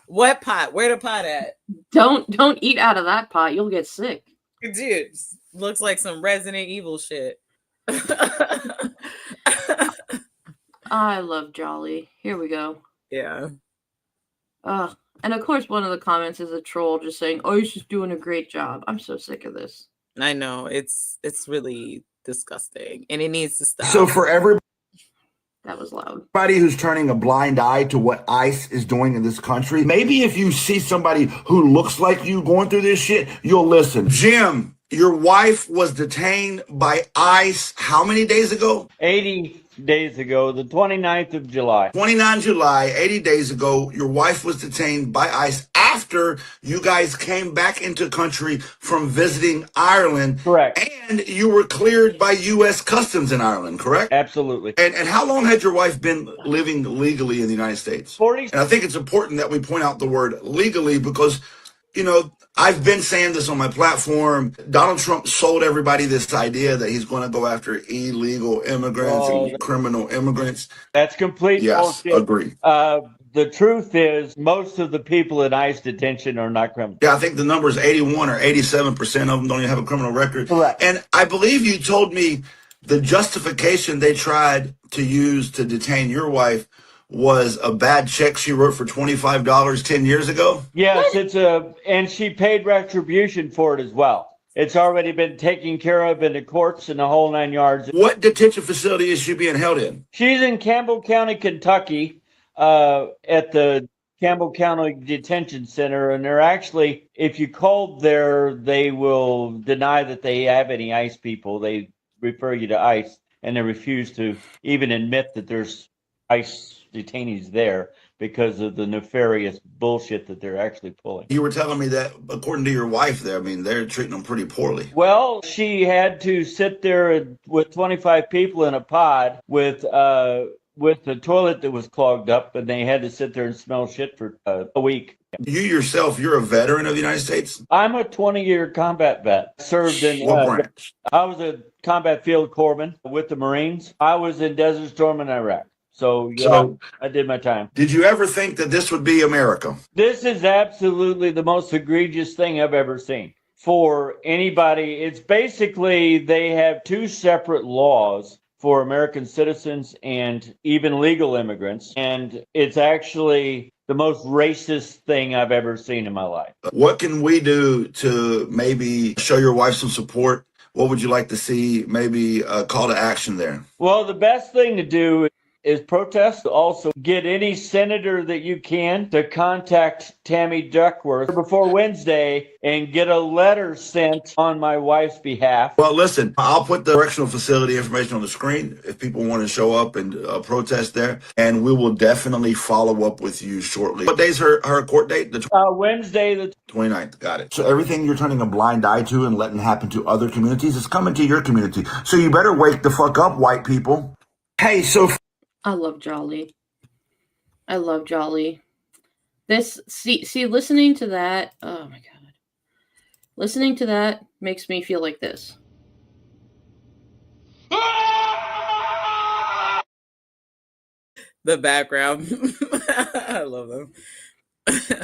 B: What pot? Where the pot at?
C: Don't eat out of that pot. You'll get sick.
B: Dude, looks like some Resident Evil shit.
C: I love Jolly. Here we go.
B: Yeah.
C: And of course, one of the comments is a troll just saying, "Oh, he's just doing a great job." I'm so sick of this.
B: I know, it's really disgusting, and it needs to stop.
J: So for everybody,
C: that was loud.
J: Everybody who's turning a blind eye to what ICE is doing in this country, maybe if you see somebody who looks like you going through this shit, you'll listen. Jim, your wife was detained by ICE how many days ago?
K: 80 days ago, the 29th of July.
J: 29 July, 80 days ago, your wife was detained by ICE after you guys came back into country from visiting Ireland.
K: Correct.
J: And you were cleared by U.S. Customs in Ireland, correct?
K: Absolutely.
J: And how long had your wife been living legally in the United States?
K: 40.
J: And I think it's important that we point out the word legally, because I've been saying this on my platform. Donald Trump sold everybody this idea that he's going to go after illegal immigrants and criminal immigrants.
K: That's complete
J: Yes,
K: bullshit.
J: agree.
K: The truth is, most of the people in ICE detention are not criminals.
J: Yeah, I think the number is 81 or 87% of them don't even have a criminal record.
K: Correct.
J: And I believe you told me the justification they tried to use to detain your wife was a bad check she wrote for $25 10 years ago.
K: Yes, and she paid retribution for it as well. It's already been taken care of in the courts and the whole 9 yards.
J: What detention facility is she being held in?
K: She's in Campbell County, Kentucky, at the Campbell County Detention Center. And they're actually, if you called there, they will deny that they have any ICE people. They refer you to ICE, and they refuse to even admit that there's ICE detainees there because of the nefarious bullshit that they're actually pulling.
J: You were telling me that, according to your wife there, I mean, they're treating them pretty poorly.
K: Well, she had to sit there with 25 people in a pod with the toilet that was clogged up, and they had to sit there and smell shit for a week.
J: You yourself, you're a veteran of the United States?
K: I'm a 20-year combat vet. Served in
J: what branch?
K: I was a combat field corpsman with the Marines. I was in Desert Storm in Iraq. So, I did my time.
J: Did you ever think that this would be America?
K: This is absolutely the most egregious thing I've ever seen. For anybody, it's basically they have two separate laws for American citizens and even legal immigrants. And it's actually the most racist thing I've ever seen in my life.
J: What can we do to maybe show your wife some support? What would you like to see? Maybe a call to action there.
K: Well, the best thing to do is protest. Also, get any senator that you can to contact Tammy Duckworth before Wednesday and get a letter sent on my wife's behalf.
J: Well, listen, I'll put the correctional facility information on the screen if people want to show up and protest there, and we will definitely follow up with you shortly. What day's her court date? The
K: Wednesday, the
J: 29th. Got it. So everything you're turning a blind eye to and letting happen to other communities is coming to your community. So you better wake the fuck up, white people. Hey, so
C: I love Jolly. I love Jolly. See, listening to that, oh my god. Listening to that makes me feel like this.
B: The background. I love them.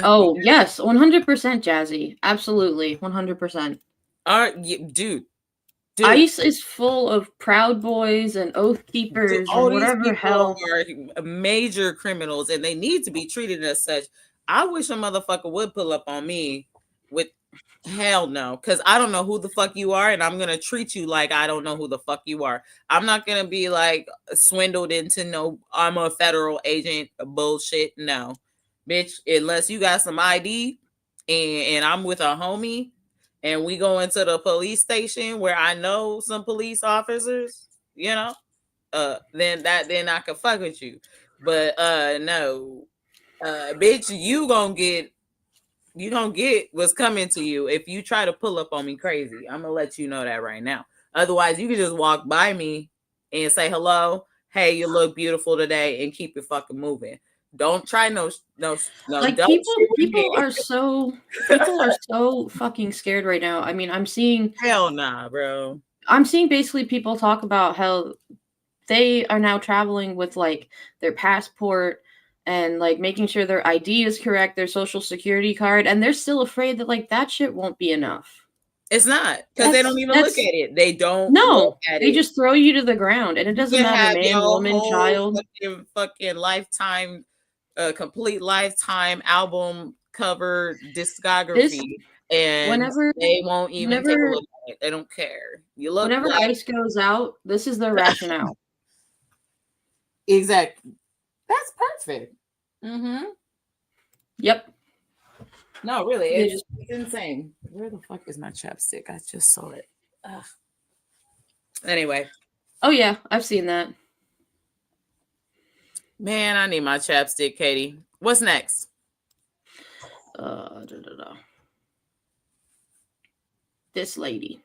C: Oh, yes, 100% Jazzy. Absolutely, 100%.
B: Dude.
C: ICE is full of Proud Boys and Oath Keepers and whatever hell.
B: Are major criminals, and they need to be treated as such. I wish a motherfucker would pull up on me with hell no, because I don't know who the fuck you are, and I'm gonna treat you like I don't know who the fuck you are. I'm not gonna be like swindled into no, I'm a federal agent bullshit. No, bitch, unless you got some ID and I'm with a homie and we go into the police station where I know some police officers, then I can fuck with you. But no, bitch, you gonna get what's coming to you if you try to pull up on me crazy. I'm gonna let you know that right now. Otherwise, you can just walk by me and say hello, hey, you look beautiful today, and keep it fucking moving. Don't try no.
C: Like people are so fucking scared right now. I mean, I'm seeing
B: hell nah, bro.
C: I'm seeing basically people talk about how they are now traveling with like their passport and like making sure their ID is correct, their social security card, and they're still afraid that like that shit won't be enough.
B: It's not, because they don't even look at it. They don't.
C: No, they just throw you to the ground, and it doesn't matter, man, woman, child.
B: Fucking lifetime, complete lifetime album cover discography, and
C: whenever
B: they won't even take a look at it. They don't care. You look.
C: Whenever ICE goes out, this is their rationale.
B: Exactly. That's perfect. Mm-hmm.
C: Yep.
B: No, really, it's insane. Where the fuck is my chapstick? I just saw it. Ugh. Anyway.
C: Oh yeah, I've seen that.
B: Man, I need my chapstick, Katie. What's next?
C: This lady.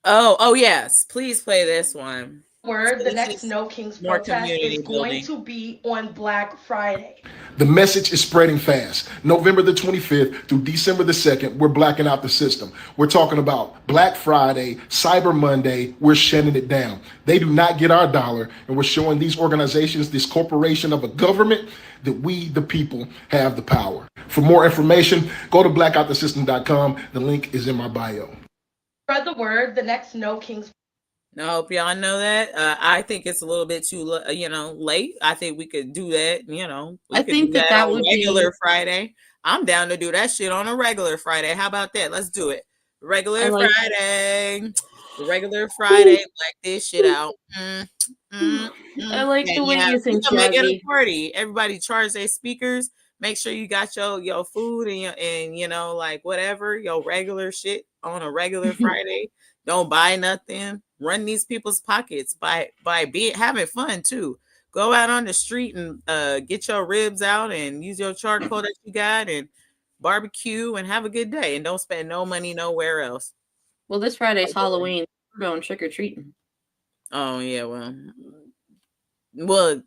B: Oh yes. Please play this one.
I: Word,
B: So
I: the
B: this
I: next
B: is
I: No Kings
B: more
I: protest is
B: community
I: going
B: building.
I: to be on Black Friday.
L: The message is spreading fast. November the 25th through December the 2nd, we're blacking out the system. We're talking about Black Friday, Cyber Monday, we're shutting it down. They do not get our dollar, and we're showing these organizations, this corporation of a government, that we, the people, have the power. For more information, go to blackoutthesystem.com. The link is in my bio.
I: Spread the word, the next No Kings.
B: I hope y'all know that. I think it's a little bit too, late. I think we could do that. We
C: I
B: could
C: think
B: do that
C: that
B: on
C: would
B: regular
C: be.
B: Friday. I'm down to do that shit on a regular Friday. How about that? Let's do it.
C: I
B: Regular
C: like.
B: Friday. Regular Friday. Black this shit out.
C: I
B: And
C: like the way
B: yeah,
C: you
B: we
C: think,
B: can make it a
C: Jazzy.
B: party. Everybody charge their speakers. Make sure you got your food and like whatever your regular shit on a regular Friday. Don't buy nothing. Run these people's pockets by having fun too. Go out on the street and get your ribs out and use your charcoal that you got and barbecue and have a good day and don't spend no money nowhere else.
C: Well, this Friday's Halloween. We're going trick or treating.
B: Oh yeah, well,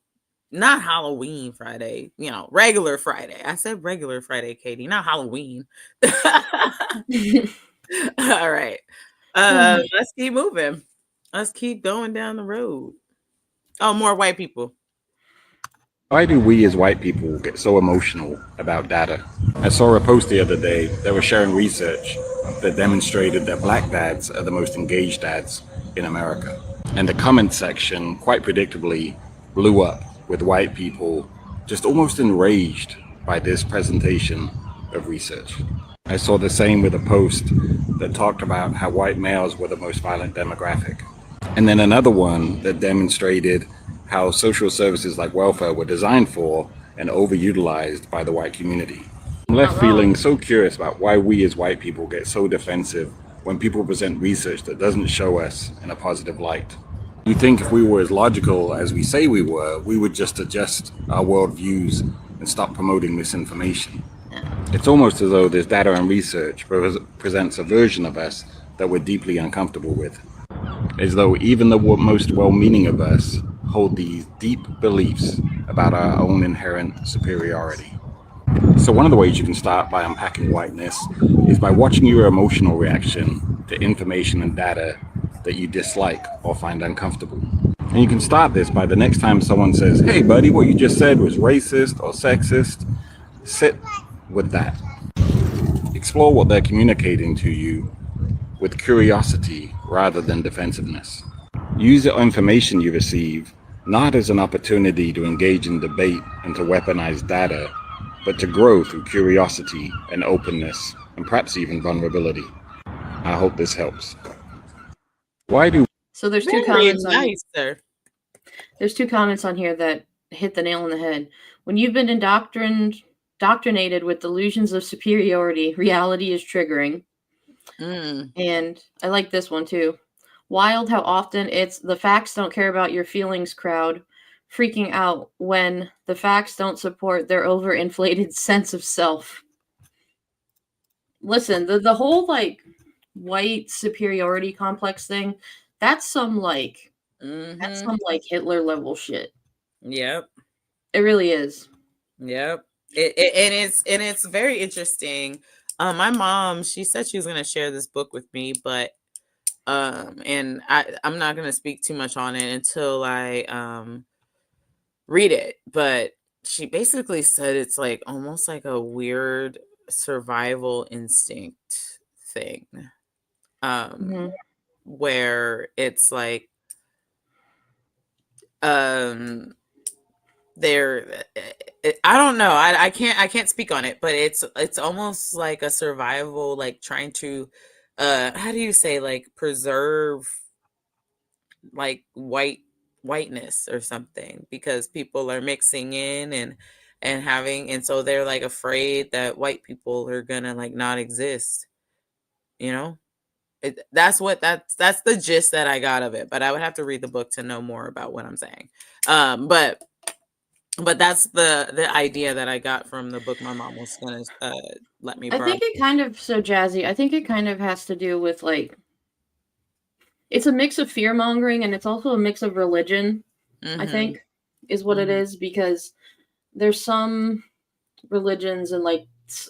B: not Halloween Friday, regular Friday. I said regular Friday, Katie, not Halloween. All right. Let's keep moving. Let's keep going down the road. Oh, more white people.
M: Why do we as white people get so emotional about data? I saw a post the other day that was sharing research that demonstrated that black dads are the most engaged dads in America. And the comment section, quite predictably, blew up with white people just almost enraged by this presentation of research. I saw the same with a post that talked about how white males were the most violent demographic. And then another one that demonstrated how social services like welfare were designed for and overutilized by the white community. I'm left feeling so curious about why we as white people get so defensive when people present research that doesn't show us in a positive light. You think if we were as logical as we say we were, we would just adjust our worldviews and stop promoting misinformation. It's almost as though this data and research presents a version of us that we're deeply uncomfortable with. As though even the most well-meaning of us hold these deep beliefs about our own inherent superiority. So one of the ways you can start by unpacking whiteness is by watching your emotional reaction to information and data that you dislike or find uncomfortable. And you can start this by the next time someone says, "Hey buddy, what you just said was racist or sexist," sit with that. Explore what they're communicating to you with curiosity rather than defensiveness. Use the information you receive not as an opportunity to engage in debate and to weaponize data, but to grow through curiosity and openness, and perhaps even vulnerability. I hope this helps.
C: So there's two
B: Very
C: comments on
B: nice, sir.
C: There's two comments on here that hit the nail on the head. When you've been indoctrinated with delusions of superiority, reality is triggering. And I like this one too. Wild how often it's the facts don't care about your feelings crowd freaking out when the facts don't support their overinflated sense of self. Listen, the whole like white superiority complex thing, that's some like Hitler level shit.
B: Yep.
C: It really is.
B: Yep. It's very interesting. My mom, she said she was going to share this book with me, but and I'm not going to speak too much on it until I read it, but she basically said it's like almost like a weird survival instinct thing. Where it's like there I don't know, I can't speak on it, but it's almost like a survival, like trying to how do you say, like preserve like whiteness or something, because people are mixing in and having, and so they're like afraid that white people are gonna like not exist, you know. That's the gist that I got of it, but I would have to read the book to know more about what I'm saying. But that's the idea that I got from the book my mom was gonna let me borrow.
C: I think it kind of, so Jazzy, I think it kind of has to do with like it's a mix of fear mongering, and it's also a mix of religion. I think is what it is, because there's some religions and like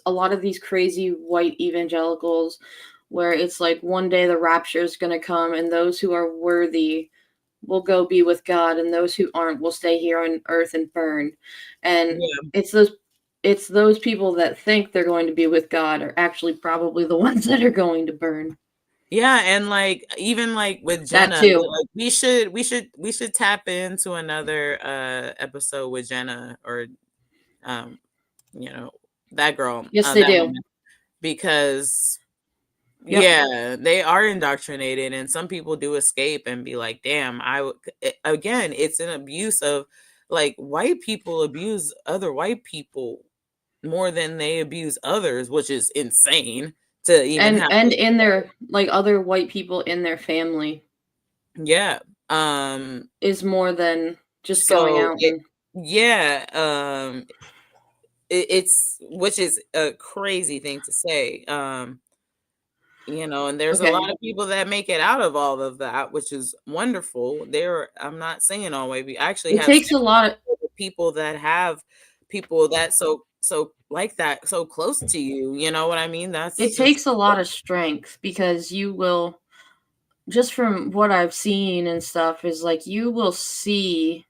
C: a lot of these crazy white evangelicals where it's like one day the rapture is going to come and those who are worthy will go be with God and those who aren't will stay here on earth and burn. And it's those people that think they're going to be with God are actually probably the ones that are going to burn.
B: Yeah, and like even like with Jenna,
C: That too.
B: like we should tap into another episode with Jenna or you know, that girl.
C: Yes, they
B: that
C: do.
B: woman, because
C: Yep.
B: yeah, they are indoctrinated, and some people do escape and be like, "Damn, again, it's an abuse of like white people abuse other white people more than they abuse others, which is insane to even have."
C: And in their like other white people in their family
B: Yeah.
C: is more than just going out and
B: it's which is a crazy thing to say. You know, and there's a
C: Okay.
B: lot of people that make it out of all of that, which is wonderful. I'm not saying always. We actually
C: it
B: have
C: takes a lot of
B: people that have people that so like that so close to you. You know what I mean?
C: it takes a lot of strength, because you will, just from what I've seen and stuff, is like you will see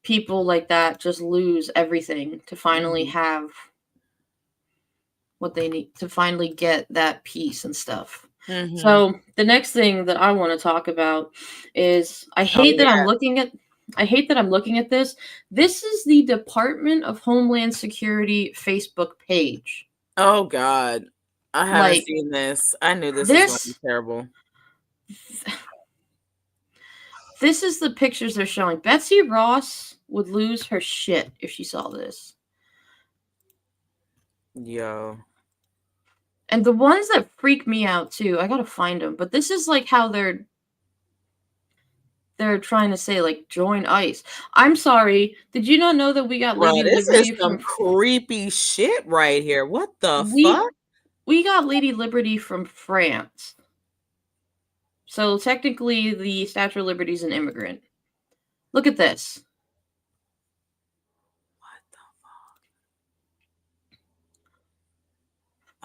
C: people like that just lose everything to finally have what they need, to finally get that peace and stuff. So the next thing that I want to talk about is I hate that I'm looking at this. This is the Department of Homeland Security Facebook page.
B: Oh God. I haven't
C: Like,
B: seen this. I knew this was going to be terrible.
C: This is the pictures they're showing. Betsy Ross would lose her shit if she saw this.
B: Yo.
C: And the ones that freak me out too, I gotta find them. But this is like how they're trying to say, like, join ICE. I'm sorry. Did you not know that we got Lady
B: This
C: Liberty
B: is some
C: from
B: creepy shit right here. What the
C: we,
B: fuck?
C: We got Lady Liberty from France. So technically the Statue of Liberty is an immigrant. Look at this.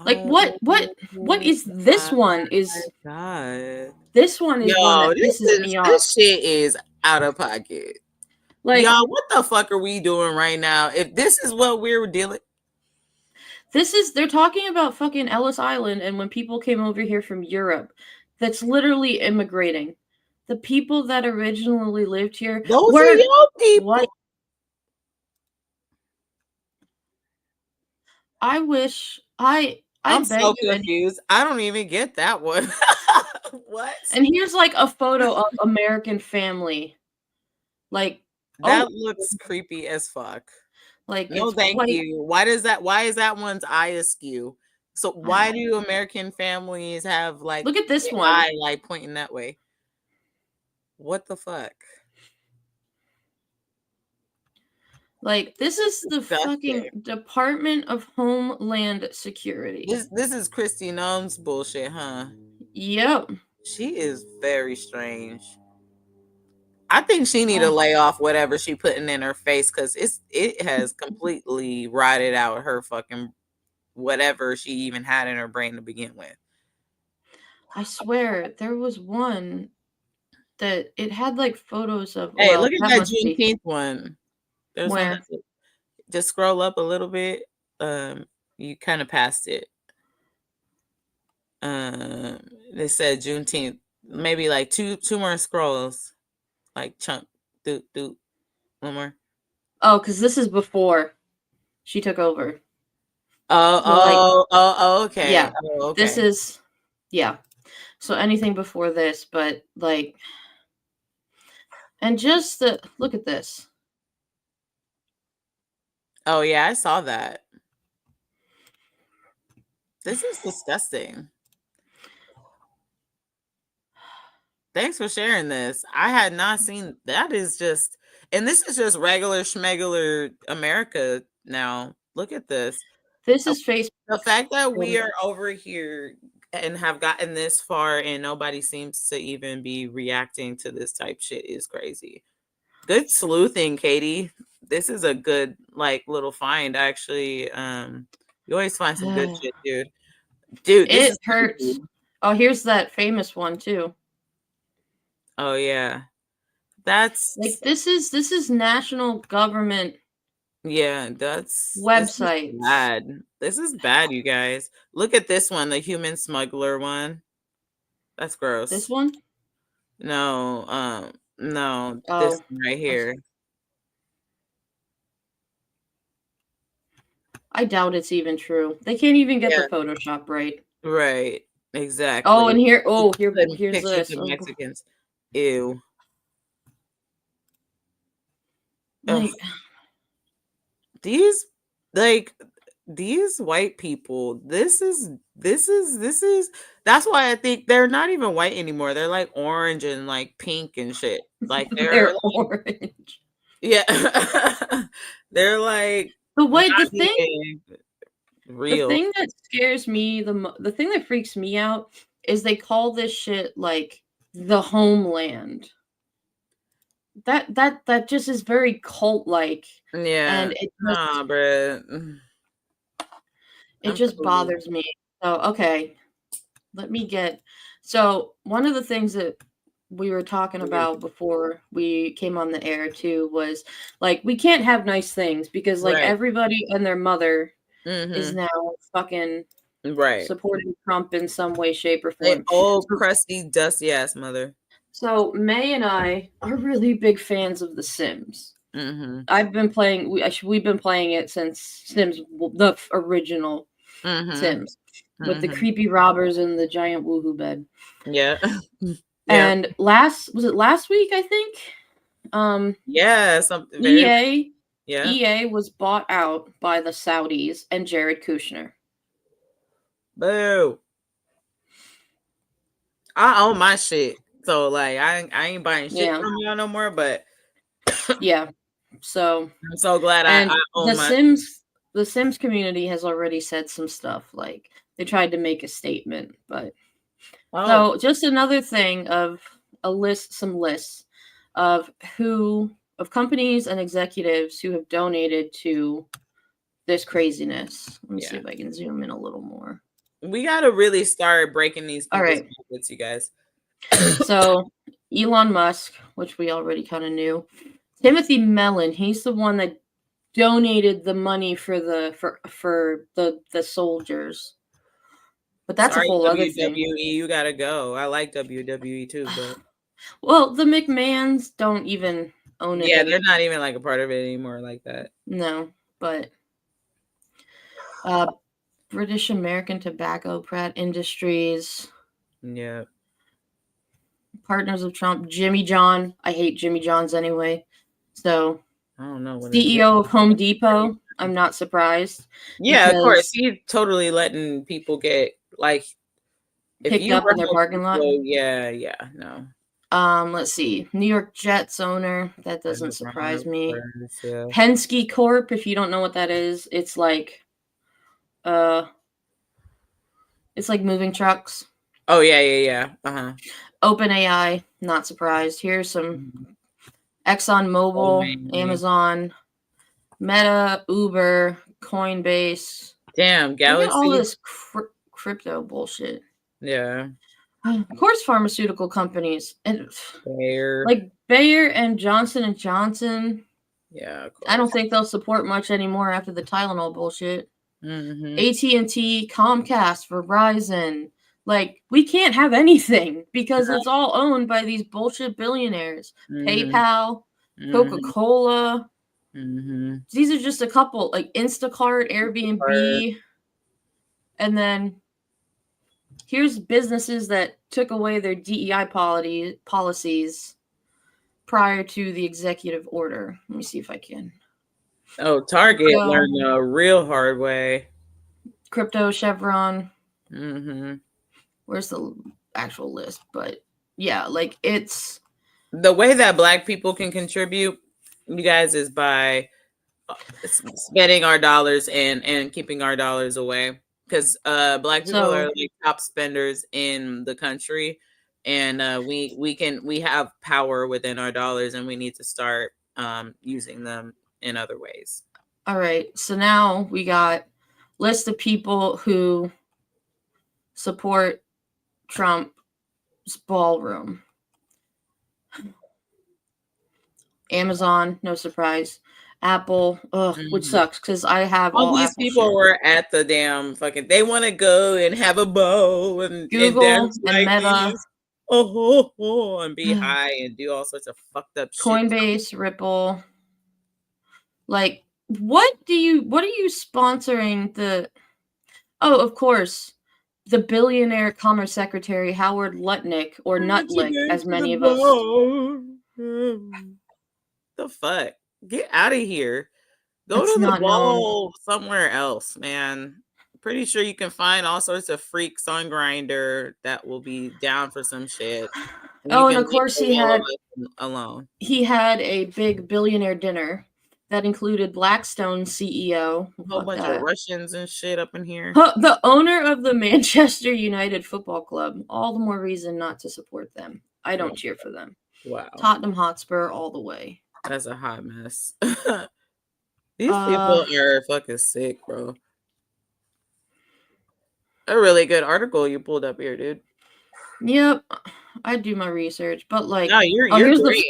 C: Like what is this one is
B: God.
C: This one is one that pisses me off.
B: This shit is out of pocket.
C: Like,
B: y'all, what the fuck are we doing right now? If this is what we're dealing,
C: they're talking about fucking Ellis Island and when people came over here from Europe, that's literally immigrating. The people that originally lived here,
B: those are your people.
C: What? I wish
B: I'm so confused. I don't even get that one. What?
C: And here's like a photo of American family. Like,
B: that looks creepy as fuck.
C: Like,
B: no, thank you. Why is that one's eye askew? So why do American families have like
C: look at this one
B: eye like pointing that way? What the fuck?
C: Like, this is the fucking Department of Homeland Security.
B: This is Kristi Noem's bullshit, huh?
C: Yep.
B: She is very strange. I think she need to lay off whatever she putting in her face, because it has completely rotted out her fucking whatever she even had in her brain to begin with.
C: I swear there was one that it had like photos of.
B: Hey, look at that Juneteenth one. There's
C: where?
B: one just scroll up a little bit. You kind of passed it. They said Juneteenth. Maybe like two more scrolls. Like chunk. Do one more.
C: Oh, because this is before she took over.
B: Okay.
C: Yeah.
B: Oh, okay.
C: This is so anything before this, but like, and just look at this.
B: Oh yeah, I saw that. This is disgusting. Thanks for sharing this. I had not seen that. Is just, and this is just regular schmegular America now. Look at this.
C: This is Facebook.
B: The fact that we are over here and have gotten this far and nobody seems to even be reacting to this type shit is crazy. Good sleuthing, Katie. This is a good like little find actually. You always find some good shit, dude. Dude, this
C: It hurts. Oh, here's that famous one too.
B: Oh yeah. That's
C: like this is national government.
B: Yeah, that's
C: websites.
B: This is bad, you guys. Look at this one, the human smuggler one. That's gross.
C: This one?
B: No, no, this
C: Oh,
B: one right here.
C: I doubt it's even true. They can't even get the Photoshop right.
B: Right, exactly.
C: Oh, and here's
B: Pictures
C: this.
B: of Mexicans. Ew.
C: Like,
B: these white people, this is that's why I think they're not even white anymore. They're like orange and like pink and shit. Like they're like,
C: orange.
B: Yeah. They're like
C: the thing that scares me, the thing that freaks me out is they call this shit like the homeland. That just is very cult like.
B: Yeah.
C: And it just bothers me. So okay. So one of the things that we were talking about before we came on the air too was like we can't have nice things because like everybody and their mother is now fucking supporting Trump in some way, shape, or form.
B: Old crusty, dusty ass mother.
C: So May and I are really big fans of The Sims. I've been playing. We've been playing it since Sims, the original Sims, with the creepy robbers and the giant woohoo bed.
B: Yeah.
C: And last week, I think?
B: Something
C: EA was bought out by the Saudis and Jared Kushner.
B: Boo. I own my shit. So like I ain't buying shit from y'all no more, but
C: yeah. So
B: I'm so glad I own
C: the Sims community has already said some stuff. Like they tried to make a statement, but so just another thing of some lists of companies and executives who have donated to this craziness. Let me see if I can zoom in a little more.
B: We got to really start breaking these people's pockets, you guys.
C: So Elon Musk, which we already kind of knew, Timothy Mellon, he's the one that donated the money for the soldiers. But that's a whole other thing.
B: You gotta go. I like WWE too, but
C: well, the McMahons don't even own it.
B: Yeah, they're not even like a part of it anymore like that.
C: No, but British American Tobacco, Pratt Industries.
B: Yeah.
C: Partners of Trump, Jimmy John. I hate Jimmy John's anyway. So
B: I don't know.
C: CEO of Home Depot. I'm not surprised.
B: Yeah, of course. He's totally letting people get like
C: picked up in their parking lot.
B: No.
C: Let's see. New York Jets owner. That doesn't surprise me. Penske Corp. If you don't know what that is, it's like moving trucks.
B: Oh yeah.
C: OpenAI, not surprised. Here's some ExxonMobil, Amazon, Meta, Uber, Coinbase.
B: Damn, Galaxy.
C: All this crypto bullshit.
B: Yeah.
C: Of course, pharmaceutical companies and
B: Bayer.
C: Like Bayer and Johnson & Johnson.
B: Yeah.
C: I don't think they'll support much anymore after the Tylenol bullshit.
B: Mm-hmm.
C: AT&T, Comcast, Verizon. Like, we can't have anything because it's all owned by these bullshit billionaires. PayPal, Coca-Cola. These are just a couple, like Instacart, Airbnb. And then here's businesses that took away their DEI policies prior to the executive order. Let me see if I can.
B: Oh, Target learned a real hard way.
C: Crypto, Chevron. Where's the actual list? But yeah, like it's
B: the way that Black people can contribute, you guys, is by spending our dollars and keeping our dollars away. because Black people
C: So-
B: are like top spenders in the country, and we have power within our dollars, and we need to start using them in other ways.
C: All right. So now we got list of people who support Trump's ballroom. Amazon, no surprise. Apple, which sucks because I have
B: All
C: all
B: these
C: Apple
B: people
C: shit.
B: were at the damn fucking. They want to go and have a bow and
C: Google
B: dance
C: and
B: like
C: Meta.
B: these. Oh, and be high and do all sorts of fucked up shit.
C: Coinbase, Ripple. Like, what are you sponsoring the? Oh, of course, the billionaire Commerce Secretary Howard Lutnick, or Nutlick, as many of us.
B: The fuck? Get out of here. Go
C: It's
B: to the
C: not known.
B: ball somewhere else, man. Pretty sure you can find all sorts of freaks on Grindr that will be down for some shit.
C: Oh, and
B: you
C: of
B: can
C: course
B: leave
C: he
B: all
C: had
B: of us alone.
C: he had a big billionaire dinner that included Blackstone CEO,
B: A whole bunch of Russians and shit up in here.
C: the owner of the Manchester United Football Club. All the more reason not to support them. I don't cheer for them.
B: Wow.
C: Tottenham Hotspur all the way.
B: That's a hot mess. These people are fucking sick, bro. A really good article you pulled up here, dude.
C: Yep, I do my research, but like,
B: No, you're great.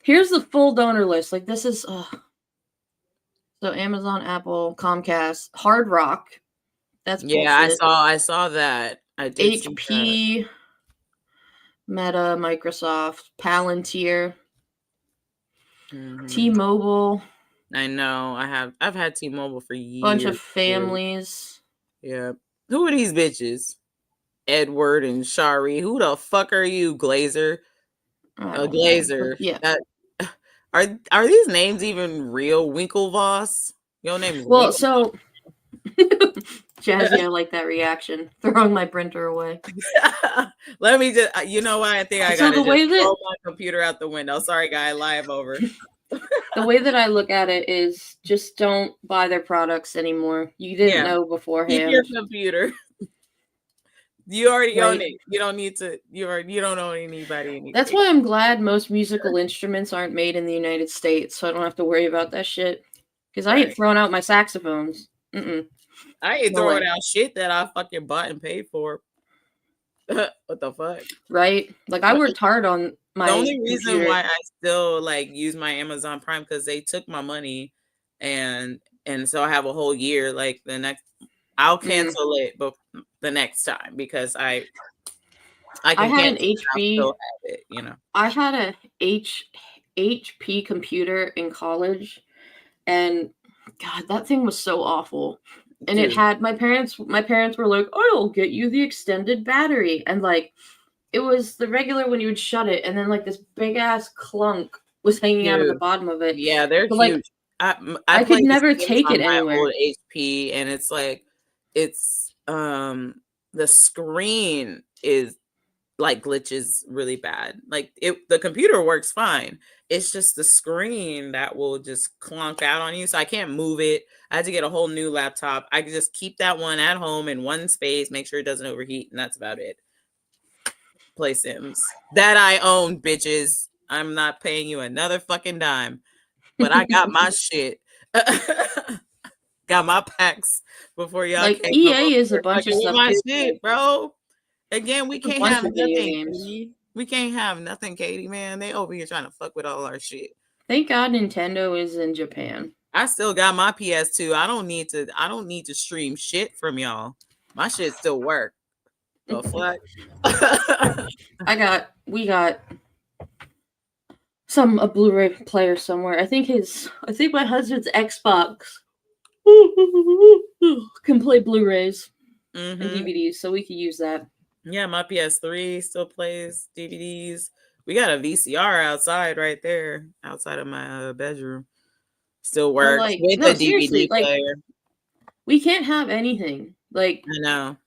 C: Here's the full donor list. Like, this is so Amazon, Apple, Comcast, Hard Rock. That's bullshit.
B: I saw that. I did see
C: HP, Meta, Microsoft, Palantir,
B: that.
C: T-Mobile.
B: I know. I've had T-Mobile for years.
C: Bunch of families.
B: Yeah. Who are these bitches? Edward and Shari. Who the fuck are you, Glazer? A Glazer.
C: Yeah.
B: Are these names even real? Winklevoss? Your name is
C: Well,
B: Winklevoss.
C: so Jazzy, I like that reaction. Throwing my printer away.
B: Let me just. You know what? I think I
C: So
B: gotta
C: the way
B: just throw my computer out the window. Sorry, guy. Live over.
C: The way that I look at it is just don't buy their products anymore. You didn't know
B: Keep
C: beforehand.
B: your computer. You already own
C: Right.
B: it. You don't need to. You don't owe anybody anything.
C: That's why I'm glad most musical instruments aren't made in the United States, so I don't have to worry about that shit. Because I ain't throwing out my saxophones.
B: I ain't
C: No
B: throwing
C: way.
B: out shit that I fucking bought and paid for. What the fuck?
C: Right? Like, I worked hard on my.
B: The only reason
C: computer.
B: why I still like use my Amazon Prime because they took my money, and so I have a whole year. Like the next, I'll cancel it, but the next time because I
C: I
B: can
C: had an
B: cancel it, I'll
C: HP.
B: still have it, you know.
C: I had a HP computer in college, and God, that thing was so awful. And it
B: Dude.
C: had my parents were like, "I'll get you the extended battery," and like, it was the regular when you would shut it, and then like this big ass clunk was hanging out of the
B: Dude.
C: bottom of it.
B: Yeah, they're
C: But, like,
B: huge. I
C: I
B: play
C: could never
B: Sims
C: take
B: on
C: it
B: my
C: anywhere.
B: old HP, and it's like the screen is like glitches really bad. Like the computer works fine. It's just the screen that will just clunk out on you. So I can't move it. I had to get a whole new laptop. I could just keep that one at home in one space, make sure it doesn't overheat, and that's about it. Play Sims that I own, bitches. I'm not paying you another fucking dime, but I got my shit. Got my packs before y'all
C: Like,
B: came
C: EA
B: up over
C: is a
B: here
C: bunch of
B: fucking with
C: stuff
B: my
C: too,
B: shit, bro. Again, we
C: It's a
B: can't
C: bunch
B: have
C: of video
B: nothing,
C: games.
B: Katie. We can't have nothing, Katie, man. They over here trying to fuck with all our shit.
C: Thank God Nintendo is in Japan.
B: I still got my PS2. I don't need to stream shit from y'all. My shit still work. The fuck?
C: We got a Blu-ray player somewhere. I think my husband's Xbox can play Blu-rays and DVDs, so we can use that.
B: Yeah, my PS3 still plays DVDs. We got a VCR outside right there, outside of my bedroom. Still works
C: like,
B: with
C: no,
B: the
C: seriously,
B: DVD
C: like,
B: player.
C: We can't have anything. Like,
B: I know.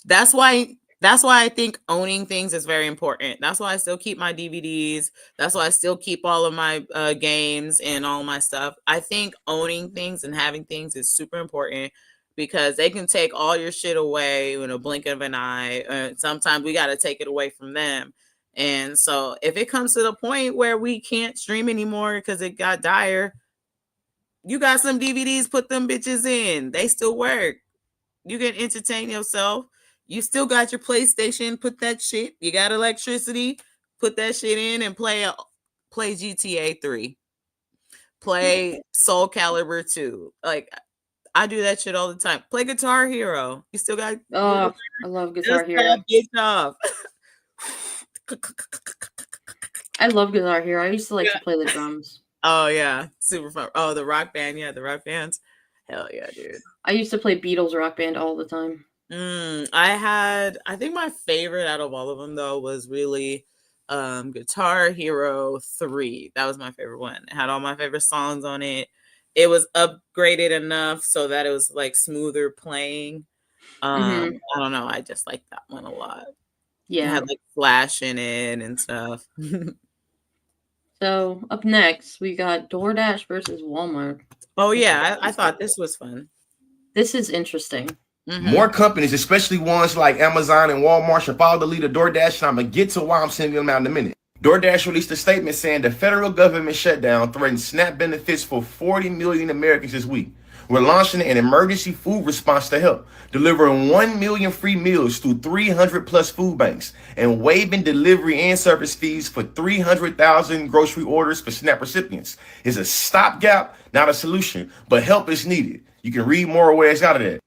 B: That's why I think owning things is very important. That's why I still keep my DVDs. That's why I still keep all of my games and all my stuff. I think owning things and having things is super important because they can take all your shit away in a blink of an eye. Sometimes we got to take it away from them. And so if it comes to the point where we can't stream anymore because it got dire, you got some DVDs, put them bitches in. They still work. You can entertain yourself. You still got your PlayStation, put that shit. You got electricity, put that shit in and play GTA 3. Play Soul Calibur 2. Like, I do that shit all the time. Play Guitar Hero. You still got
C: Oh, I love Guitar
B: just
C: Hero.
B: that bitch off.
C: I love Guitar Hero. I used to like to play the drums.
B: Oh yeah, super fun. Oh, the Rock Band, yeah, the Rock Bands. Hell yeah, dude.
C: I used to play Beatles Rock Band all the time.
B: I think my favorite out of all of them though was really Guitar Hero 3. That was my favorite one. It had all my favorite songs on it. It was upgraded enough so that it was like smoother playing. I don't know. I just like that one a lot.
C: Yeah.
B: It had like Flash in it and stuff.
C: So up next, we got DoorDash versus Walmart.
B: Oh yeah, I thought this was fun.
C: This is interesting.
N: More companies, especially ones like Amazon and Walmart, should follow the lead of DoorDash, and I'm going to get to why I'm sending them out in a minute. DoorDash released a statement saying the federal government shutdown threatens SNAP benefits for 40 million Americans this week. We're launching an emergency food response to help, delivering 1 million free meals through 300 plus food banks, and waiving delivery and service fees for 300,000 grocery orders for SNAP recipients. It's a stopgap, not a solution, but help is needed. You can read more ways out of that.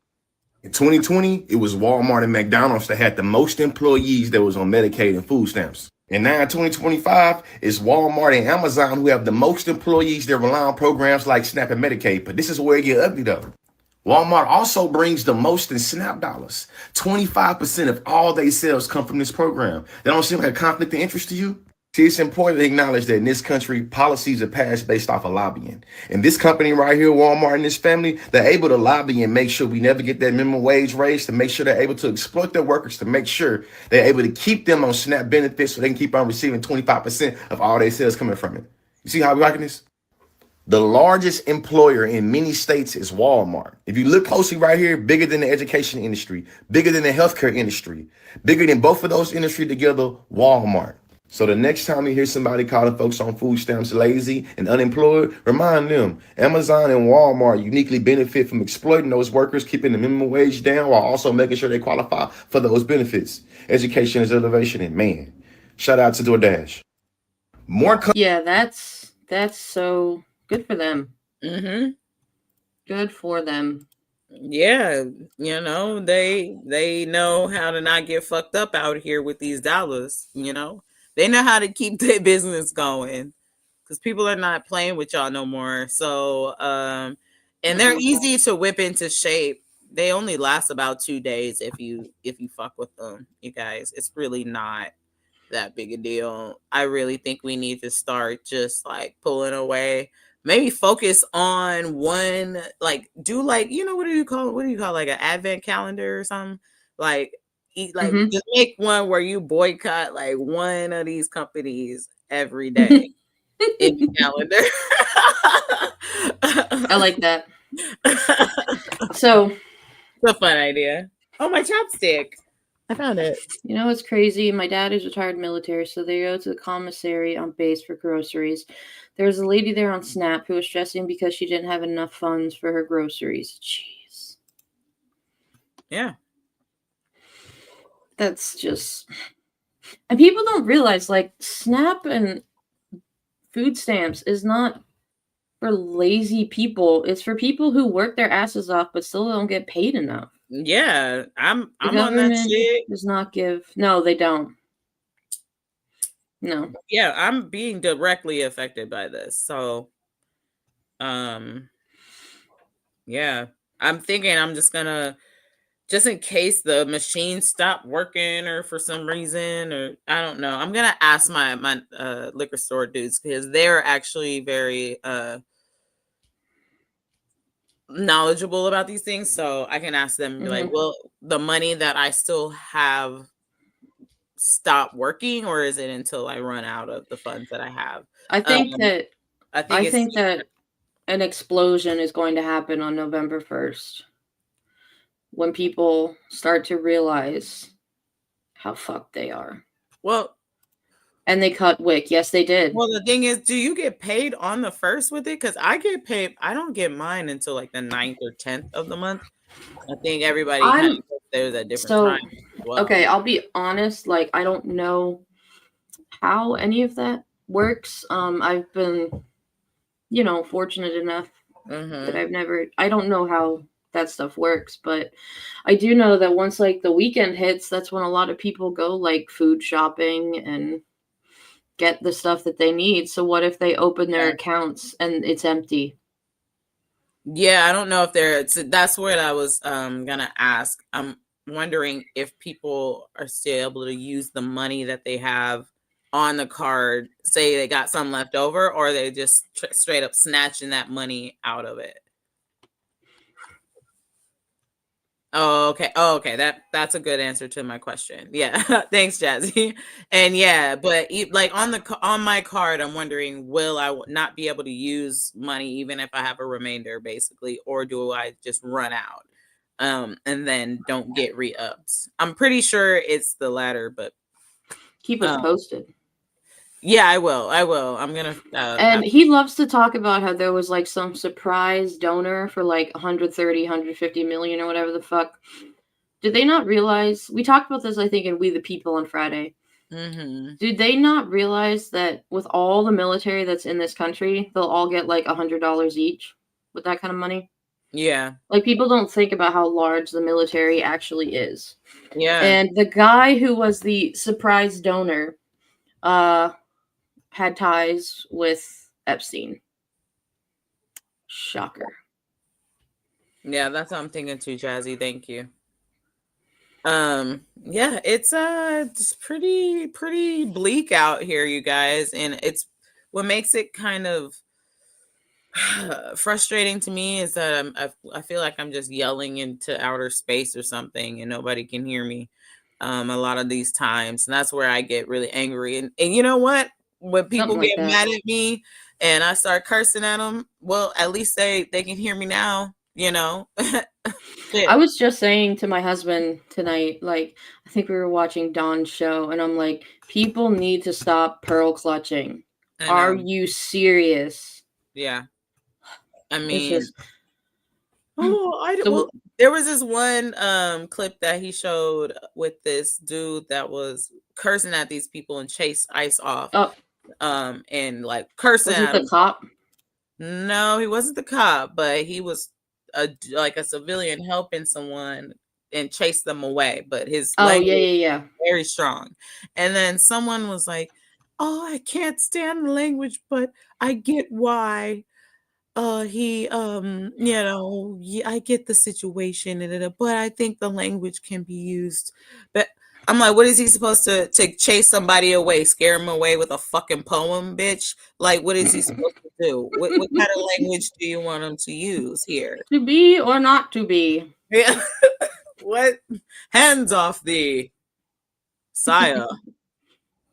N: In 2020, it was Walmart and McDonald's that had the most employees that was on Medicaid and food stamps. And now in 2025, it's Walmart and Amazon who have the most employees that rely on programs like SNAP and Medicaid. But this is where it get ugly though. Walmart also brings the most in SNAP dollars. 25% of all their sales come from this program. That don't seem like a conflict of interest to you? See, it's important to acknowledge that in this country, policies are passed based off of lobbying. And this company right here, Walmart and this family, they're able to lobby and make sure we never get that minimum wage raise, to make sure they're able to exploit their workers, to make sure they're able to keep them on SNAP benefits so they can keep on receiving 25% of all their sales coming from it. You see how we're liking this? The largest employer in many states is Walmart. If you look closely right here, bigger than the education industry, bigger than the healthcare industry, bigger than both of those industries together, Walmart. So the next time you hear somebody calling folks on food stamps lazy and unemployed, remind them Amazon and Walmart uniquely benefit from exploiting those workers, keeping the minimum wage down while also making sure they qualify for those benefits. Education is elevation, and man, shout out to DoorDash.
C: Yeah, that's so good for them. Good for them.
B: Yeah, you know, they know how to not get fucked up out here with these dollars, you know. They know how to keep their business going because people are not playing with y'all no more. So, and they're easy to whip into shape. They only last about 2 days if you fuck with them, you guys. It's really not that big a deal. I really think we need to start just like pulling away. Maybe focus on one, like do like, you know, what do you call like an advent calendar or something? Like just make one where you boycott like one of these companies every day in your calendar.
C: I like that. So
B: it's a fun idea. Oh, my chopstick. I found it.
C: You know what's crazy? My dad is retired military, so they go to the commissary on base for groceries. There was a lady there on SNAP who was stressing because she didn't have enough funds for her groceries. Jeez.
B: Yeah.
C: That's just... And people don't realize, like, SNAP and food stamps is not for lazy people. It's for people who work their asses off but still don't get paid enough.
B: Yeah, I'm on
C: government
B: that shit.
C: Does not give. No, they don't. No.
B: Yeah, I'm being directly affected by this. So, yeah, I'm thinking I'm just gonna, just in case the machine stopped working or for some reason, or I don't know, I'm gonna ask my liquor store dudes because they're actually very knowledgeable about these things, so I can ask them like, well, the money that I still have stop working, or is it until I run out of the funds that I have?
C: I think that an explosion is going to happen on November 1st. when people start to realize how fucked they are.
B: Well,
C: and they cut WIC. Yes, they did.
B: Well, the thing is, do you get paid on the 1st with it? Because I get paid. I don't get mine until like the 9th or 10th of the month. I think everybody kind of there's at different times as well.
C: Okay, I'll be honest. Like, I don't know how any of that works. I've been, fortunate enough that I don't know how that stuff works, but I do know that once like the weekend hits, that's when a lot of people go like food shopping and get the stuff that they need. So what if they open their accounts and it's empty?
B: Yeah, I don't know if that's what I was gonna ask. I'm wondering if people are still able to use the money that they have on the card, say they got some left over, or they just straight up snatching that money out of it. Oh, okay. That's a good answer to my question. Yeah, thanks, Jazzy. And yeah, but like on my card, I'm wondering, will I not be able to use money even if I have a remainder, basically, or do I just run out, and then don't get re-ups? I'm pretty sure it's the latter, but
C: keep us posted.
B: Yeah, I will. I'm gonna.
C: And he loves to talk about how there was like some surprise donor for like 130, 150 million or whatever the fuck. Did they not realize? We talked about this, I think, in We the People on Friday. Did they not realize that with all the military that's in this country, they'll all get like $100 each with that kind of money?
B: Yeah.
C: Like, people don't think about how large the military actually is.
B: Yeah.
C: And the guy who was the surprise donor, had ties with Epstein. Shocker.
B: Yeah, that's what I'm thinking too, Jazzy. Thank you. Yeah, it's just pretty bleak out here, you guys, and it's what makes it kind of frustrating to me is that I feel like I'm just yelling into outer space or something, and nobody can hear me. A lot of these times, and that's where I get really angry. And you know what? When people get mad at me and I start cursing at them, well, at least they can hear me now,
C: I was just saying to my husband tonight, like, I think we were watching Dawn's show, and I'm like, people need to stop pearl clutching. Are you serious?
B: Yeah. I mean, there was this one clip that he showed with this dude that was cursing at these people and chased ICE off. And like cursing at
C: the cop?
B: No, he wasn't the cop, but he was like a civilian helping someone and chased them away. But his language was very strong. And then someone was like, "Oh, I can't stand the language, but I get why." I get the situation, but I think the language can be used. But I'm like, what is he supposed to chase somebody away, scare him away with a fucking poem, bitch? Like, what is he supposed to do? What kind of language do you want him to use here?
C: To be or not to be?
B: Yeah. What? Hands off thee, sire.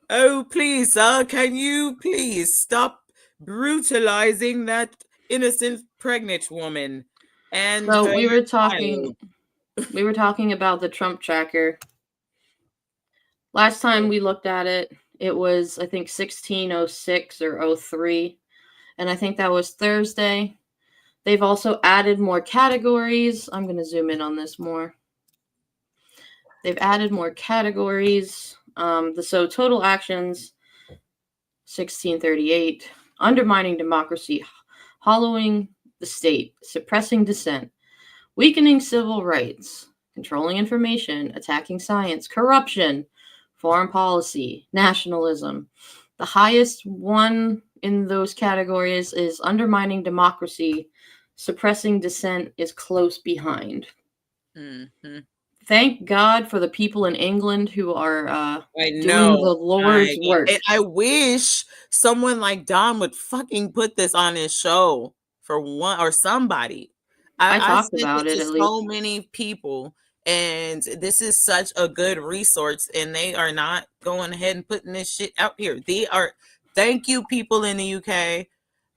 B: Oh, please, sir, can you please stop brutalizing that innocent pregnant woman? And
C: so we were talking about the Trump tracker. Last time we looked at it, it was, I think, 1606 or 03, and I think that was Thursday. They've also added more categories. I'm going to zoom in on this more. They've added more categories. So total actions, 1638, undermining democracy, hollowing the state, suppressing dissent, weakening civil rights, controlling information, attacking science, corruption, foreign policy, nationalism. The highest one in those categories is undermining democracy. Suppressing dissent is close behind. Thank God for the people in England who are doing the Lord's work.
B: And I wish someone like Don would fucking put this on his show for one, or somebody.
C: I talked about it
B: to
C: at
B: so
C: least.
B: many people, and this is such a good resource, and they are not going ahead and putting this shit out here. Thank you, people in the UK.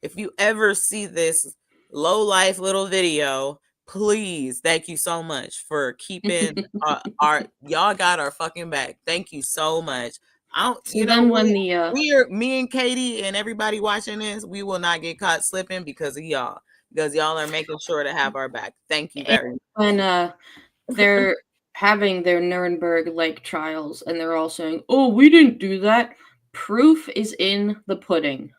B: If you ever see this low life little video, please, thank you so much for keeping our y'all got our fucking back. Thank you so much.
C: So then when the
B: we are, me and Katie and everybody watching this, we will not get caught slipping because of y'all. Because y'all are making sure to have our back. Thank you very much.
C: when they're having their Nuremberg like trials and they're all saying, "Oh, we didn't do that." Proof is in the pudding.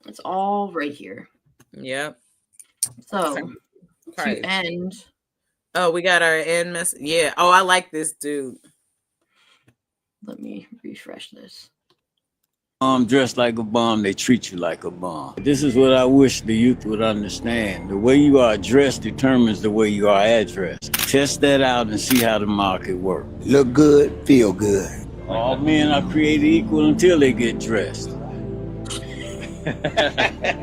C: It's all right here.
B: Yep.
C: So to end.
B: Oh, we got our end message. Yeah. Oh, I like this dude.
C: Let me refresh this.
O: Dressed like a bum, they treat you like a bum. This is what I wish the youth would understand. The way you are dressed determines the way you are addressed. Test that out and see how the market works. Look good, feel good. All men are created equal until they get dressed.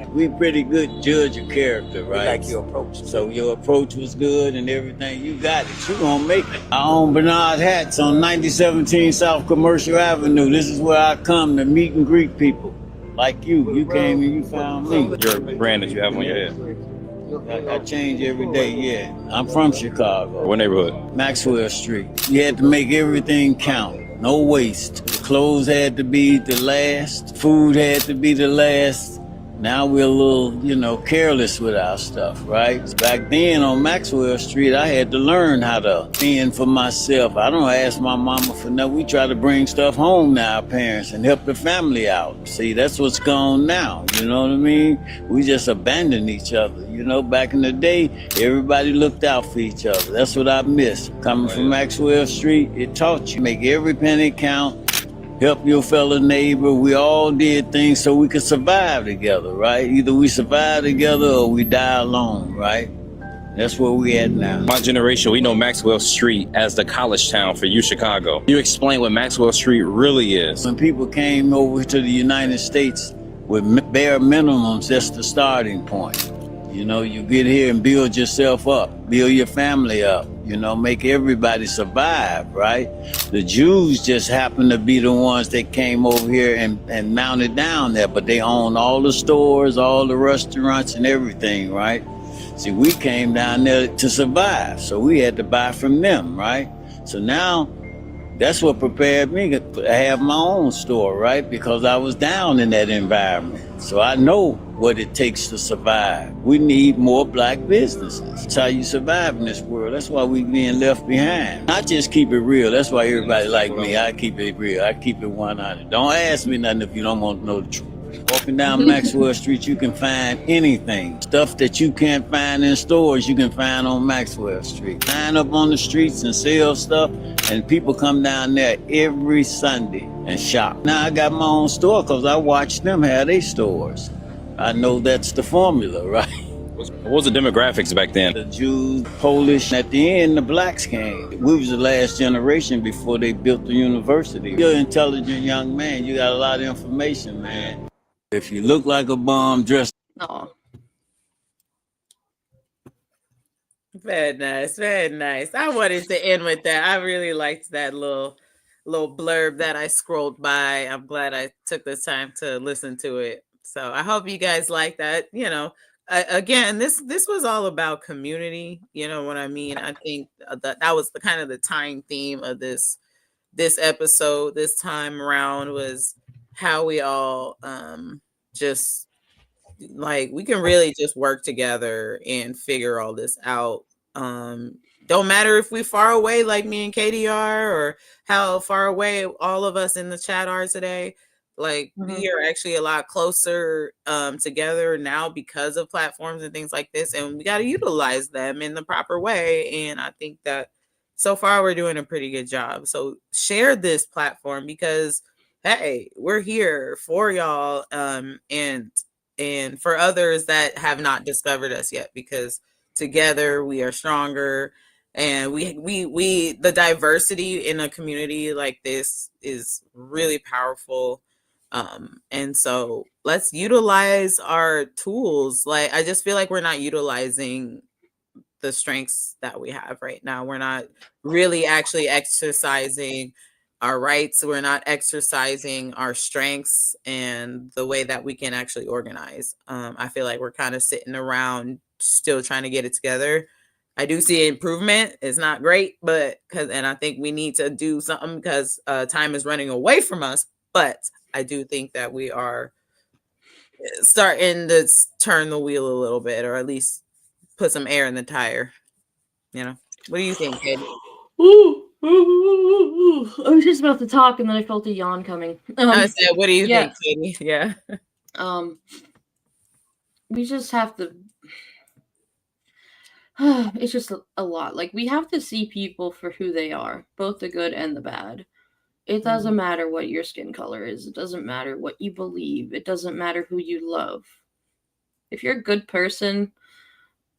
O: We pretty good judge of character, right?
P: We like your approach.
O: So your approach was good and everything. You got it. You gonna make it. I own Bernard Hats on 9017 South Commercial Avenue. This is where I come to meet and greet people. Like you. You came and you found me.
M: Your brand that you have on your head.
O: I change every day, yeah. I'm from Chicago.
M: What neighborhood?
O: Maxwell Street. You had to make everything count. No waste. The clothes had to be the last. Food had to be the last. Now we're a little, careless with our stuff, right? Back then on Maxwell Street, I had to learn how to fend for myself. I don't ask my mama for nothing. We try to bring stuff home to our parents and help the family out. See, that's what's gone now, you know what I mean? We just abandoned each other. Back in the day, everybody looked out for each other. That's what I miss. Coming from Maxwell Street, it taught you make every penny count. Help your fellow neighbor. We all did things so we could survive together, right? Either we survive together or we die alone, right? That's where we at now.
M: My generation, we know Maxwell Street as the college town for you, Chicago. You explain what Maxwell Street really is.
O: When people came over to the United States with bare minimums, that's the starting point. You get here and build yourself up, build your family up, make everybody survive, right? The Jews just happen to be the ones that came over here and mounted down there, but they own all the stores, all the restaurants and everything, right? See, we came down there to survive, so we had to buy from them, right? So now, that's what prepared me to have my own store, right? Because I was down in that environment. So I know what it takes to survive. We need more black businesses. That's how you survive in this world. That's why we being left behind. I just keep it real. That's why everybody like me. I keep it real. I keep it 100. Don't ask me nothing if you don't want to know the truth. Walking down Maxwell Street, you can find anything. Stuff that you can't find in stores, you can find on Maxwell Street. Line up on the streets and sell stuff, and people come down there every Sunday and shop. Now I got my own store because I watch them have their stores. I know that's the formula, right?
M: What was the demographics back then?
O: The Jews, Polish, at the end the blacks came. We was the last generation before they built the university. You're an intelligent young man, you got a lot of information, man. If you look like a bum, dress.
C: No.
B: Very nice, very nice. I wanted to end with that. I really liked that little blurb that I scrolled by. I'm glad I took the time to listen to it. So I hope you guys like that. Again, this was all about community. You know what I mean? I think that was the kind of the tying theme of this episode this time around was how we all just like we can really just work together and figure all this out. Don't matter if we're far away like me and Katie are, or how far away all of us in the chat are today. Like we are actually a lot closer together now because of platforms and things like this, and we got to utilize them in the proper way. And I think that so far we're doing a pretty good job. So share this platform because hey, we're here for y'all and for others that have not discovered us yet, because together we are stronger, and we the diversity in a community like this is really powerful. And so let's utilize our tools. Like I just feel like we're not utilizing the strengths that we have right now. We're not really actually exercising our rights. We're not exercising our strengths and the way that we can actually organize. I feel like we're kind of sitting around still trying to get it together. I do see improvement. It's not great, but and I think we need to do something because time is running away from us. But I do think that we are starting to turn the wheel a little bit, or at least put some air in the tire. You know, what do you think, Katie?
C: I was just about to talk, and then I felt a yawn coming.
B: I said, what do you think, Katie? Yeah.
C: We just have to. It's just a lot. Like, we have to see people for who they are, both the good and the bad. It doesn't matter what your skin color is. It doesn't matter what you believe. It doesn't matter who you love. If you're a good person,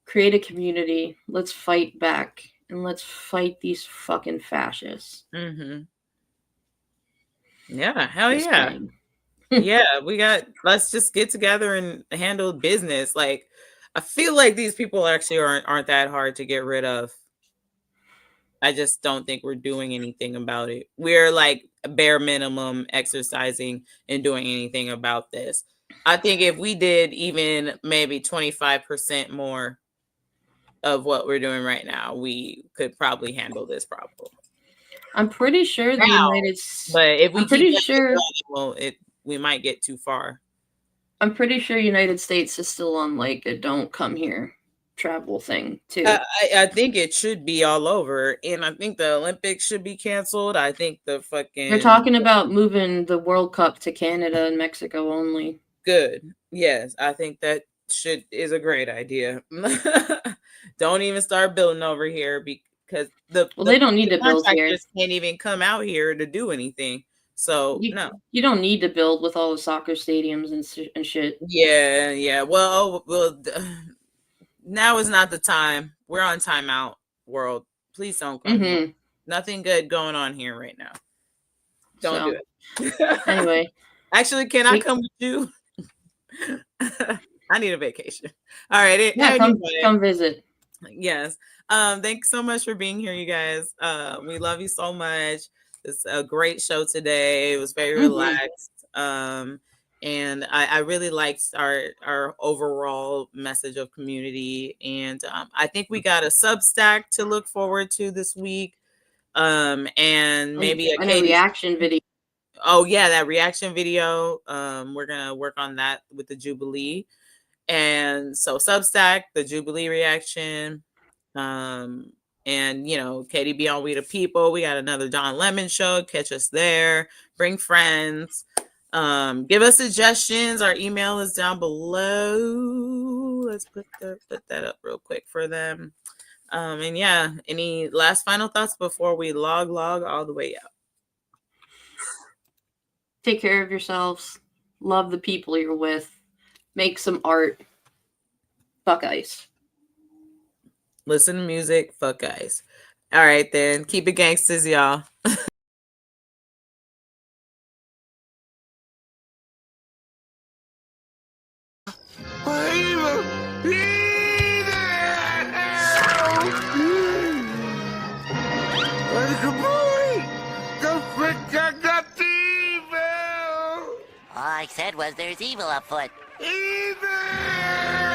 C: create a community. Let's fight back. And let's fight these fucking fascists.
B: Mm-hmm. Yeah, hell
C: Just
B: yeah.
C: kidding.
B: Yeah, let's just get together and handle business. Like, I feel like these people actually aren't that hard to get rid of. I just don't think we're doing anything about it. We're like bare minimum exercising and doing anything about this. I think if we did even maybe 25% more of what we're doing right now, we could probably handle this problem.
C: I'm pretty sure the United States.
B: But if we
C: I'm pretty
B: keep
C: sure.
B: We might get too far.
C: I'm pretty sure United States is still on like a don't come here travel thing too.
B: I think it should be all over, and I think the Olympics should be canceled. I think they're
C: talking about moving the World Cup to Canada and Mexico only.
B: Good. Yes, I think that is a great idea. Don't even start building over here because
C: they don't need to build here.
B: Can't even come out here to do anything. So
C: you don't need to build with all the soccer stadiums and shit.
B: Yeah. Well, now is not the time. We're on timeout, world. Please don't come. Here. Nothing good going on here right now. Don't do it.
C: Anyway,
B: actually, can I come with you? I need a vacation. All right.
C: Come visit.
B: Yes. Thanks so much for being here, you guys. We love you so much. It's a great show today. It was very relaxed. And I really liked our overall message of community. And I think we got a Substack to look forward to this week. And maybe
C: a reaction video.
B: Oh yeah, that reaction video. We're gonna work on that with the Jubilee. And so Substack, the Jubilee reaction. And Katie be on We the People. We got another Don Lemon show. Catch us there. Bring friends. Give us suggestions. Our email is down below. Let's put that up real quick for them. And yeah, any last final thoughts before we log all the way out?
C: Take care of yourselves. Love the people you're with. Make some art. Fuck ICE.
B: Listen to music. Fuck ICE. All right, then. Keep it gangsters, y'all.
P: All I said was there's evil afoot.
I: Evil!